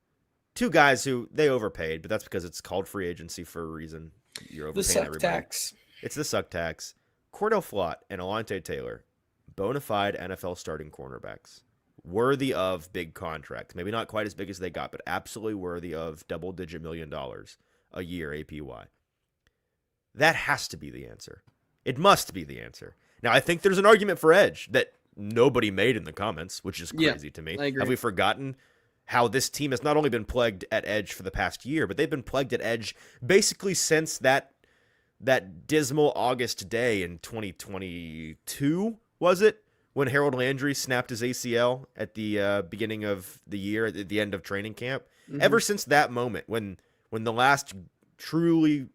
2 guys who they overpaid, but that's because it's called free agency for a reason. You're overpaying everybody. Tax. It's the suck tax. Cordell Flott and Alontae Taylor, bona fide NFL starting cornerbacks, worthy of big contracts. Maybe not quite as big as they got, but absolutely worthy of double-digit $1 million a year APY. That has to be the answer. It must be the answer. Now, I think there's an argument for edge that nobody made in the comments, which is crazy to me. I agree. Have we forgotten how this team has not only been plagued at edge for the past year, but they've been plagued at edge basically since that dismal August day in 2022, was it? When Harold Landry snapped his ACL at the beginning of the year, at the end of training camp. Mm-hmm. Ever since that moment, when the last truly,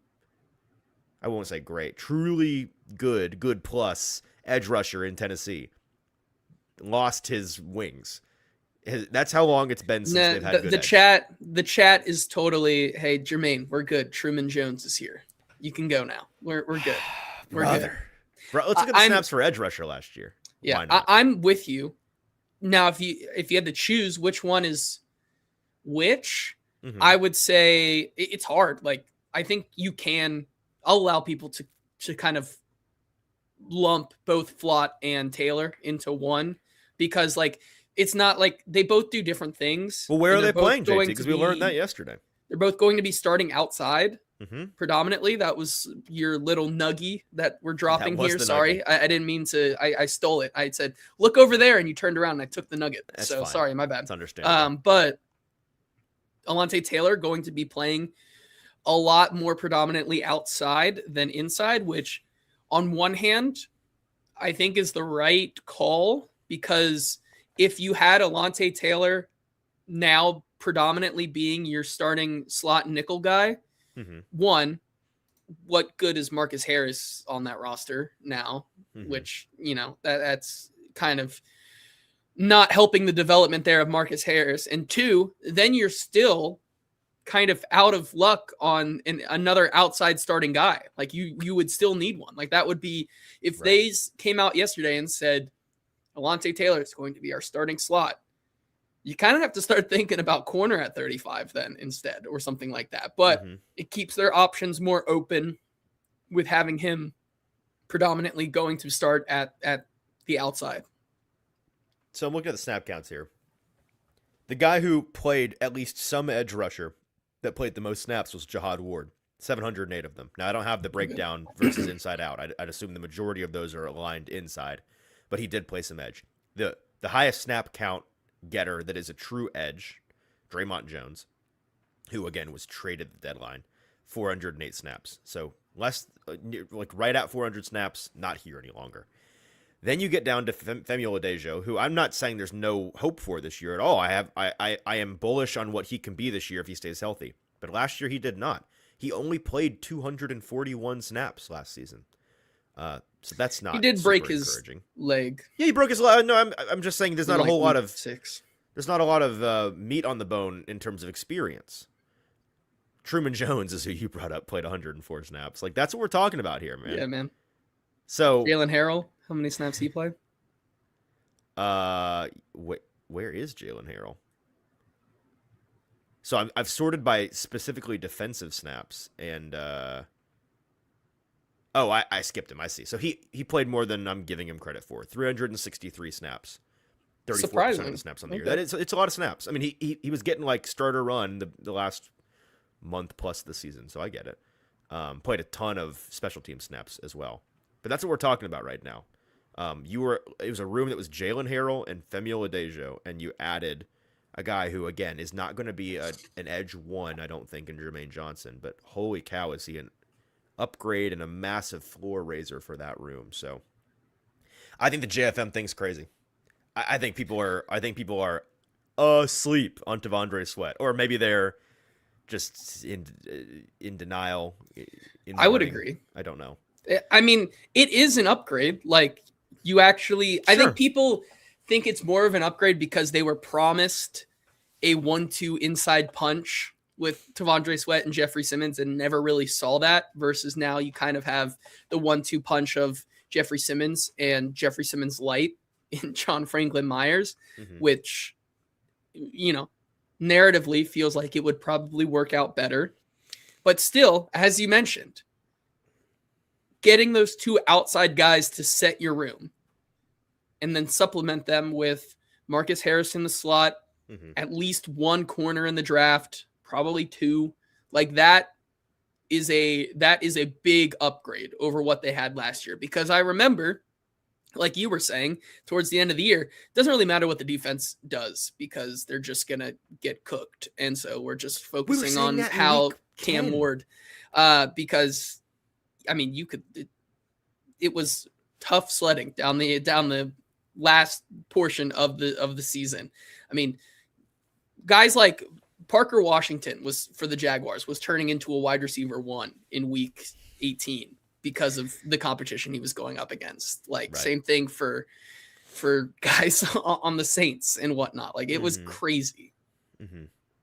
I won't say great, truly good plus edge rusher in Tennessee lost his wings. That's how long it's been since they've had good edge. The chat is totally, hey, Jermaine, we're good. Truman Jones is here. You can go now. We're good. We're good. Bro, let's look at the snaps for edge rusher last year. Yeah, I'm with you. Now, if you had to choose which one is which, I would say it's hard. Like, I think I'll allow people to kind of lump both Flott and Taylor into one, because like it's not like they both do different things. Well, where are they playing, JT? Because we learned that yesterday. They're both going to be starting outside. Predominantly. That was your little nuggie that we're dropping here. Sorry, I didn't mean to. I stole it. I said, look over there, and you turned around and I took the nugget. That's so fine. Sorry, my bad. That's understandable. But Alontae Taylor going to be playing a lot more predominantly outside than inside, which on one hand, I think is the right call, because if you had Alontae Taylor now predominantly being your starting slot nickel guy, one, what good is Marcus Harris on that roster now? Which, that's kind of not helping the development there of Marcus Harris. And 2, then you're still kind of out of luck on another outside starting guy. Like you would still need one. Like that would be, if they came out yesterday and said, Alontae Taylor is going to be our starting slot, you kind of have to start thinking about corner at 35 then instead, or something like that. But it keeps their options more open with having him predominantly going to start at the outside. So I'm looking at the snap counts here. The guy who played at least some edge rusher that played the most snaps was Jihad Ward, 708 of them. Now, I don't have the breakdown versus inside out. I'd assume the majority of those are aligned inside, but he did play some edge. The highest snap count getter that is a true edge, Draymond Jones, who again was traded at the deadline, 408 snaps. So less, like right at 400 snaps, not here any longer. Then you get down to Femi Oladejo, who I'm not saying there's no hope for this year at all. I am bullish on what he can be this year if he stays healthy. But last year he did not. He only played 241 snaps last season. So that's not. He did break his leg. Yeah, he broke his leg. No, I'm just saying there's not a whole lot of 6. There's not a lot of meat on the bone in terms of experience. Truman Jones is who you brought up, played 104 snaps. Like, that's what we're talking about here, man. Yeah, man. So Jalen Harrell, how many snaps he played? Where is Jalen Harrell? So I've sorted by specifically defensive snaps, and I skipped him. I see. So he played more than I'm giving him credit for. 363 snaps, 34% of the snaps on the year. It's a lot of snaps. I mean, he was getting like starter run the last month plus of the season, so I get it. Played a ton of special team snaps as well, but that's what we're talking about right now. It was a room that was Jalen Harrell and Femi Oladejo, and you added a guy who, again, is not going to be an edge one, I don't think, in Jermaine Johnson, but holy cow, is he an upgrade and a massive floor raiser for that room. So I think the JFM thing's crazy. I think people are asleep on T'Vondre Sweat, or maybe they're just in denial. I would agree. I don't know. I mean, it is an upgrade. Like, you actually, sure. I think people think it's more of an upgrade because they were promised a 1-2 inside punch with T'Vondre Sweat and Jeffrey Simmons and never really saw that, versus now you kind of have the 1-2 punch of Jeffrey Simmons and Jeffrey Simmons light in John Franklin Myers, which, you know, narratively feels like it would probably work out better. But still, as you mentioned, getting those two outside guys to set your room and then supplement them with Marcus Harris in the slot, at least one corner in the draft, probably two. Like, that is a big upgrade over what they had last year. Because I remember, like you were saying, towards the end of the year, it doesn't really matter what the defense does because they're just going to get cooked. And so we're just focusing on how Cam Ward, because, I mean, it was tough sledding down the last portion of the season. I mean, guys like Parker Washington for the Jaguars was turning into a wide receiver 1 in week 18 because of the competition he was going up against. Like, same thing for guys on the Saints and whatnot. Like, it was crazy.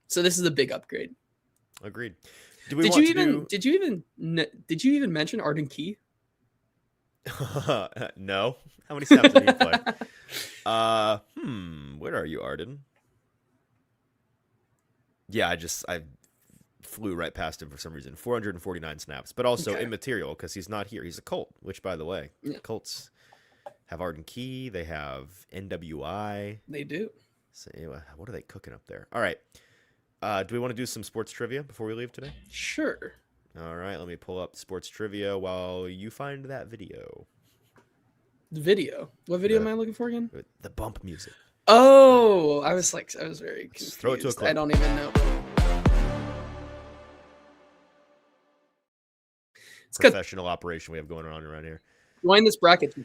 So this is a big upgrade. Agreed. Did you even mention Arden Key? No. How many snaps did he play? Where are you, Arden? Yeah, I flew right past him for some reason. 449 snaps, but also immaterial because he's not here. He's a Colt, which, by the way, Colts have Arden Key. They have NWI. They do. So anyway, what are they cooking up there? All right. Do we want to do some sports trivia before we leave today? Sure. All right, let me pull up sports trivia while you find that video. The video? What video am I looking for again? The bump music. Oh, I was very confused. Just throw it to a clip. I don't even know. It's professional operation we have going on around here. Join this bracket.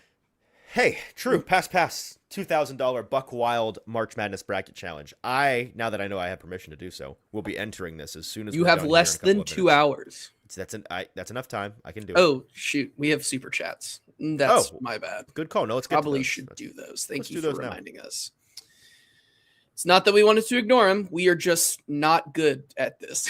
Hey, true. Pass. $2,000 Buck Wild March Madness Bracket Challenge. Now that I know I have permission to do so, will be entering this as soon as you have less than 2 hours. That's enough time. I can do it. Oh, shoot. We have super chats. That's my bad. Good call. No, let's get probably should do those. Thank you for reminding us. It's not that we wanted to ignore him. We are just not good at this.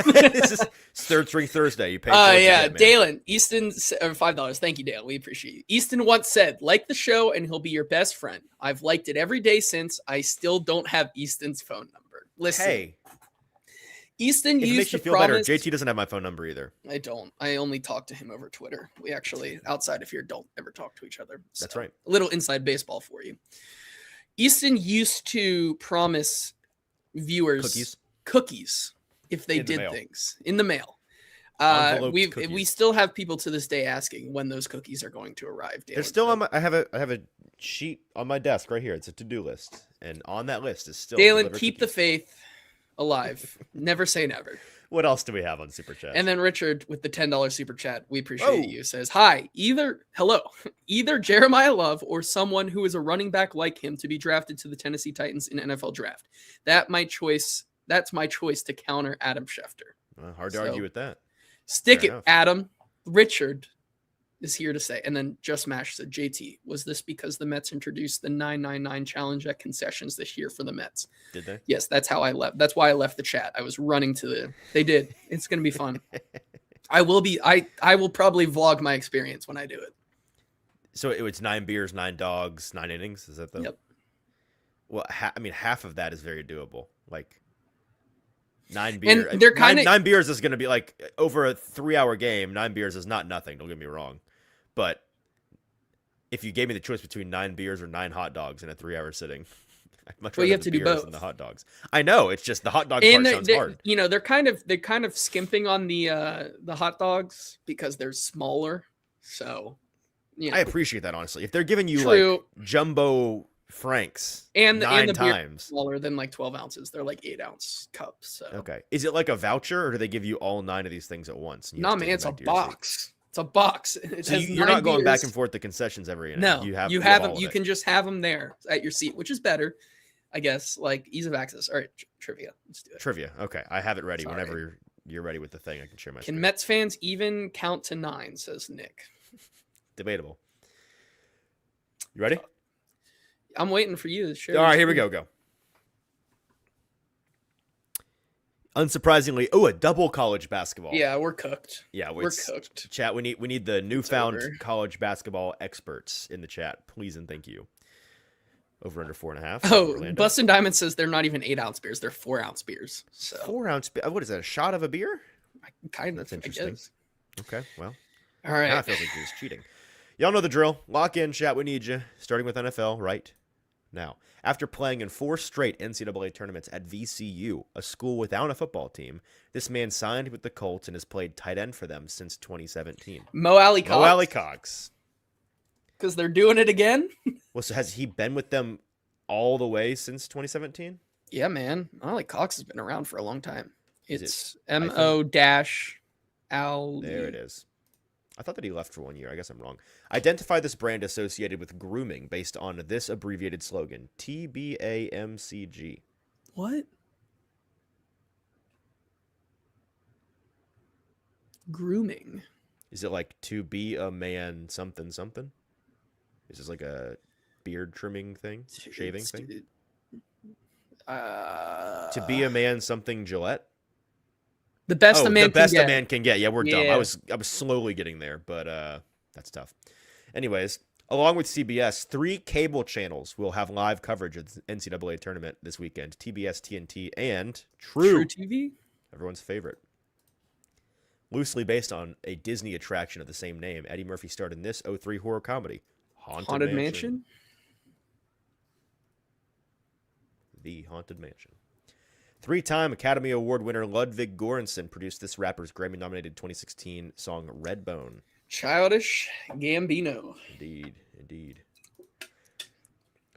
This is Third String Thursday. You pay. Yeah, Dalen Easton, $5. Thank you, Dale. We appreciate you. Easton once said, "Like the show, and he'll be your best friend." I've liked it every day since. I still don't have Easton's phone number. Listen, hey, Easton used makes you feel better. JT doesn't have my phone number either. I don't. I only talk to him over Twitter. We actually, outside of here, don't ever talk to each other. So, that's right. A little inside baseball for you. Easton used to promise viewers cookies if they did things in the mail. We still have people to this day asking when those cookies are going to arrive. They're still on I have a sheet on my desk right here. It's a to-do list, and on that list is still Dalen. Keep the faith alive. Never say never. What else do we have on Super Chat? And then Richard with the $10 Super Chat, we appreciate you, says, hi, either Jeremiyah Love or someone who is a running back like him to be drafted to the Tennessee Titans in NFL draft. That's my choice to counter Adam Schefter. Hard to argue with that. Stick it, Adam. Richard, is here to stay. And then Just Mash said, JT, was this because the Mets introduced the 999 challenge at concessions this year for the Mets? Did they? Yes, that's how I left. That's why I left the chat. I was running to the. They did. It's going to be fun. I will probably vlog my experience when I do it. So it's 9 beers, 9 dogs, 9 innings. Is that the? Yep. Well, half of that is very doable. Like 9 beers. And they're kind of 9 beers is going to be like over a 3-hour game. 9 beers is not nothing. Don't get me wrong, but if you gave me the choice between 9 beers or 9 hot dogs in a 3-hour sitting, I'd much rather you have to do beers both than the hot dogs. I know, it's just the hot dog and part sounds hard. You know, they're kind of skimping on the hot dogs because they're smaller. So, you know. I appreciate that, honestly. If they're giving you like jumbo Franks and 9 the times smaller than like 12 ounces, they're like 8-ounce cups. So. Okay, is it like a voucher or do they give you all 9 of these things at once? No, man, it's a box. It's a box. So you're not going back and forth to concessions every night. No, you have them. You it. can just have them there at your seat, which is better, I guess. Like ease of access. All right, trivia. Let's do it. Trivia. Okay, I have it ready. Sorry. Whenever you're ready with the thing, I can share my. Can Mets fans even count to 9? Says Nick. Debatable. You ready? I'm waiting for you to share. All right, here we go. Unsurprisingly, a double college basketball. Yeah, we're cooked. Yeah, we're cooked. Chat, we need the newfound college basketball experts in the chat, please and thank you. Over under 4.5. Oh, Bustin' Diamond says they're not even 8-ounce beers; they're 4-ounce beers. So 4-ounce. What is that? A shot of a beer? That's interesting. Okay, well, all right. Now it feels like you're just cheating. Y'all know the drill. Lock in, chat. We need you. Starting with NFL right now. After playing in 4 straight NCAA tournaments at VCU, a school without a football team, this man signed with the Colts and has played tight end for them since 2017. Mo Alley Cox. Because they're doing it again? Well, so has he been with them all the way since 2017? Yeah, man. Alley Cox has been around for a long time. It's M-O-Alley. There it is. I thought that he left for 1 year. I guess I'm wrong. Identify this brand associated with grooming based on this abbreviated slogan. TBAMCG. What? Grooming. Is it like to be a man something something? Is this like a beard trimming thing? Shaving thing? To be a man something Gillette? The best a man can get. Yeah, we're dumb. I was slowly getting there, but that's tough. Anyways, along with CBS, 3 cable channels will have live coverage of the NCAA tournament this weekend. TBS, TNT, and True TV, everyone's favorite. Loosely based on a Disney attraction of the same name, Eddie Murphy starred in this 2003 horror comedy, Haunted Mansion. The Haunted Mansion. 3-time Academy Award winner Ludwig Göransson produced this rapper's Grammy-nominated 2016 song Redbone. Childish Gambino. Indeed.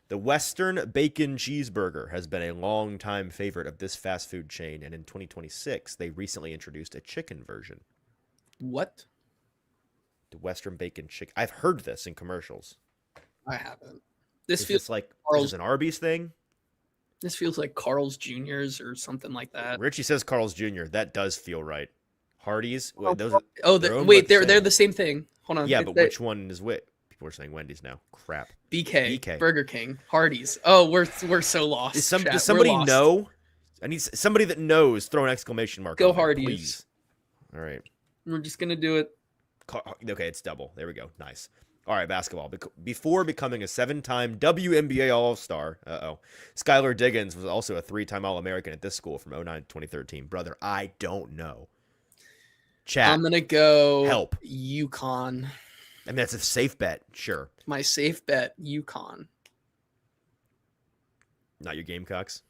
The Western Bacon Cheeseburger has been a long-time favorite of this fast food chain, and in 2026, they recently introduced a chicken version. What? The Western Bacon Chicken. I've heard this in commercials. I haven't. This feels like an Arby's thing. This feels like Carl's Jr.'s or something like that. Richie says Carl's Jr. That does feel right. Hardee's. They're the same thing. Hold on. Yeah, but which one is which? People are saying Wendy's now. Crap. BK. Burger King. Hardee's. Oh, we're so lost. Does somebody know? I need somebody that knows. Throw an exclamation mark. Go Hardee's. Please. All right. We're just gonna do it. Okay, it's double. There we go. Nice. All right, basketball. Before becoming a 7-time WNBA All-Star, Skylar Diggins was also a 3-time All-American at this school from 2009 to 2013. Brother, I don't know. Chat. I'm going to go help. UConn. I mean, that's a safe bet, sure. My safe bet, UConn. Not your Gamecocks?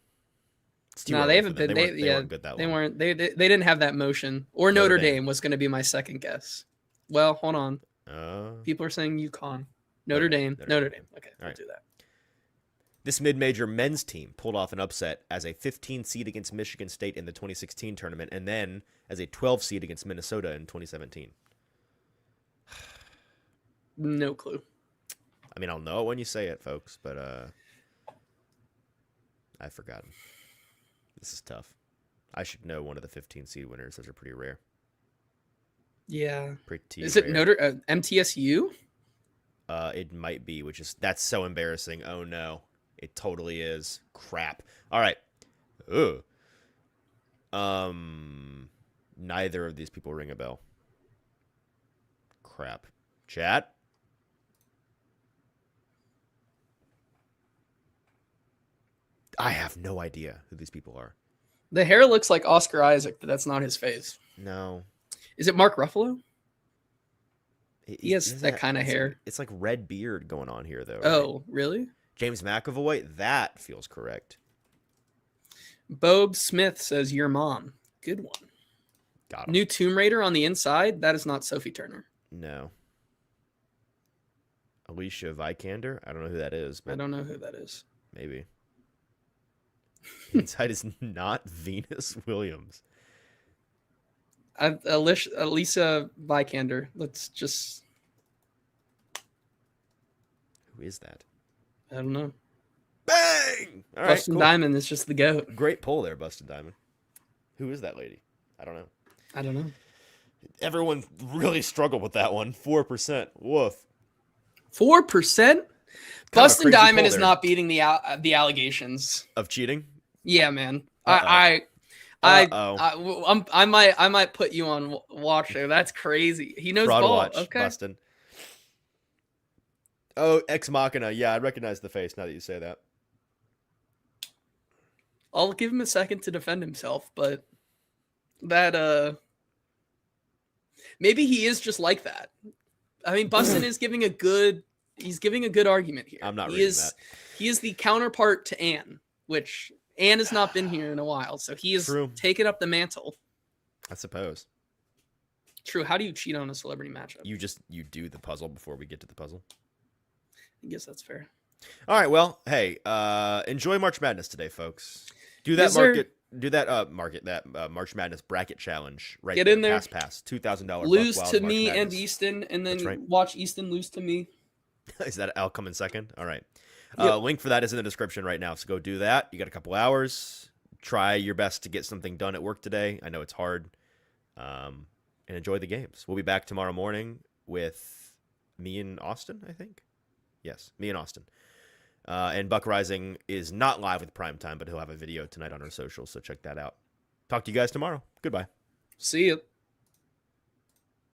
No, they haven't been. They weren't good that long. They weren't. They didn't have that motion. Or Notre Dame was going to be my second guess. Well, hold on. People are saying UConn. Notre Dame. Okay, I'll do that. This mid-major men's team pulled off an upset as a 15 seed against Michigan State in the 2016 tournament, and then as a 12 seed against Minnesota in 2017. No clue. I mean, I'll know it when you say it, folks, but I've forgotten. This is tough. I should know one of the 15 seed winners. Those are pretty rare. Yeah. Pretty Is rare. it MTSU? It might be, that's so embarrassing. Oh no, it totally is. Crap. All right. Ugh. Neither of these people ring a bell. Crap. Chat. I have no idea who these people are. The hair looks like Oscar Isaac, but that's not his face. No. Is it Mark Ruffalo? He has Isn't that kind of hair. It's like red beard going on here, though. Oh, right? really? James McAvoy? That feels correct. Bob Smith says, your mom. Good one. Got him. New Tomb Raider on the inside? That is not Sophie Turner. No. Alicia Vikander? I don't know who that is. But I don't know who that is. maybe. Inside is not Venus Williams. Alicia Vikander. Let's just... Who is that? I don't know. Bang! All right, Bustin' cool. Diamond is just the GOAT. Great pull there, Busted Diamond. Who is that lady? I don't know. I don't know. Everyone really struggled with that one. 4%. Woof. 4%? Bustin' crazy Diamond pull is there. not beating the allegations. Of cheating? Yeah, man. Uh-oh. I might put you on watch there. That's crazy. He knows Fraud ball. watch, Okay. Bustin'. Oh, Ex Machina. Yeah, I recognize the face now that you say that. I'll give him a second to defend himself, but that maybe he is just like that. I mean, Bustin' is giving a good argument here. I'm not reading that. He is the counterpart to Ann, which Ann has not been here in a while, so he is taken up the mantle. I suppose. True. How do you cheat on a celebrity matchup? You do the puzzle before we get to the puzzle. I guess that's fair. All right, well, hey, enjoy March Madness today, folks. Do that March Madness bracket challenge right Get there. in there. Pass $2,000. Lose Buck to Wild me March and Madness. Easton, and then That's right. watch Easton lose to me. Is that I'll come in second? All right. Yep. Link for that is in the description right now, so go do that. You got a couple hours. Try your best to get something done at work today. I know it's hard. And enjoy the games. We'll be back tomorrow morning with me and Austin, I think. Yes, me and Austin. And Buck Rising is not live with Primetime, but he'll have a video tonight on our socials, so check that out. Talk to you guys tomorrow. Goodbye. See you.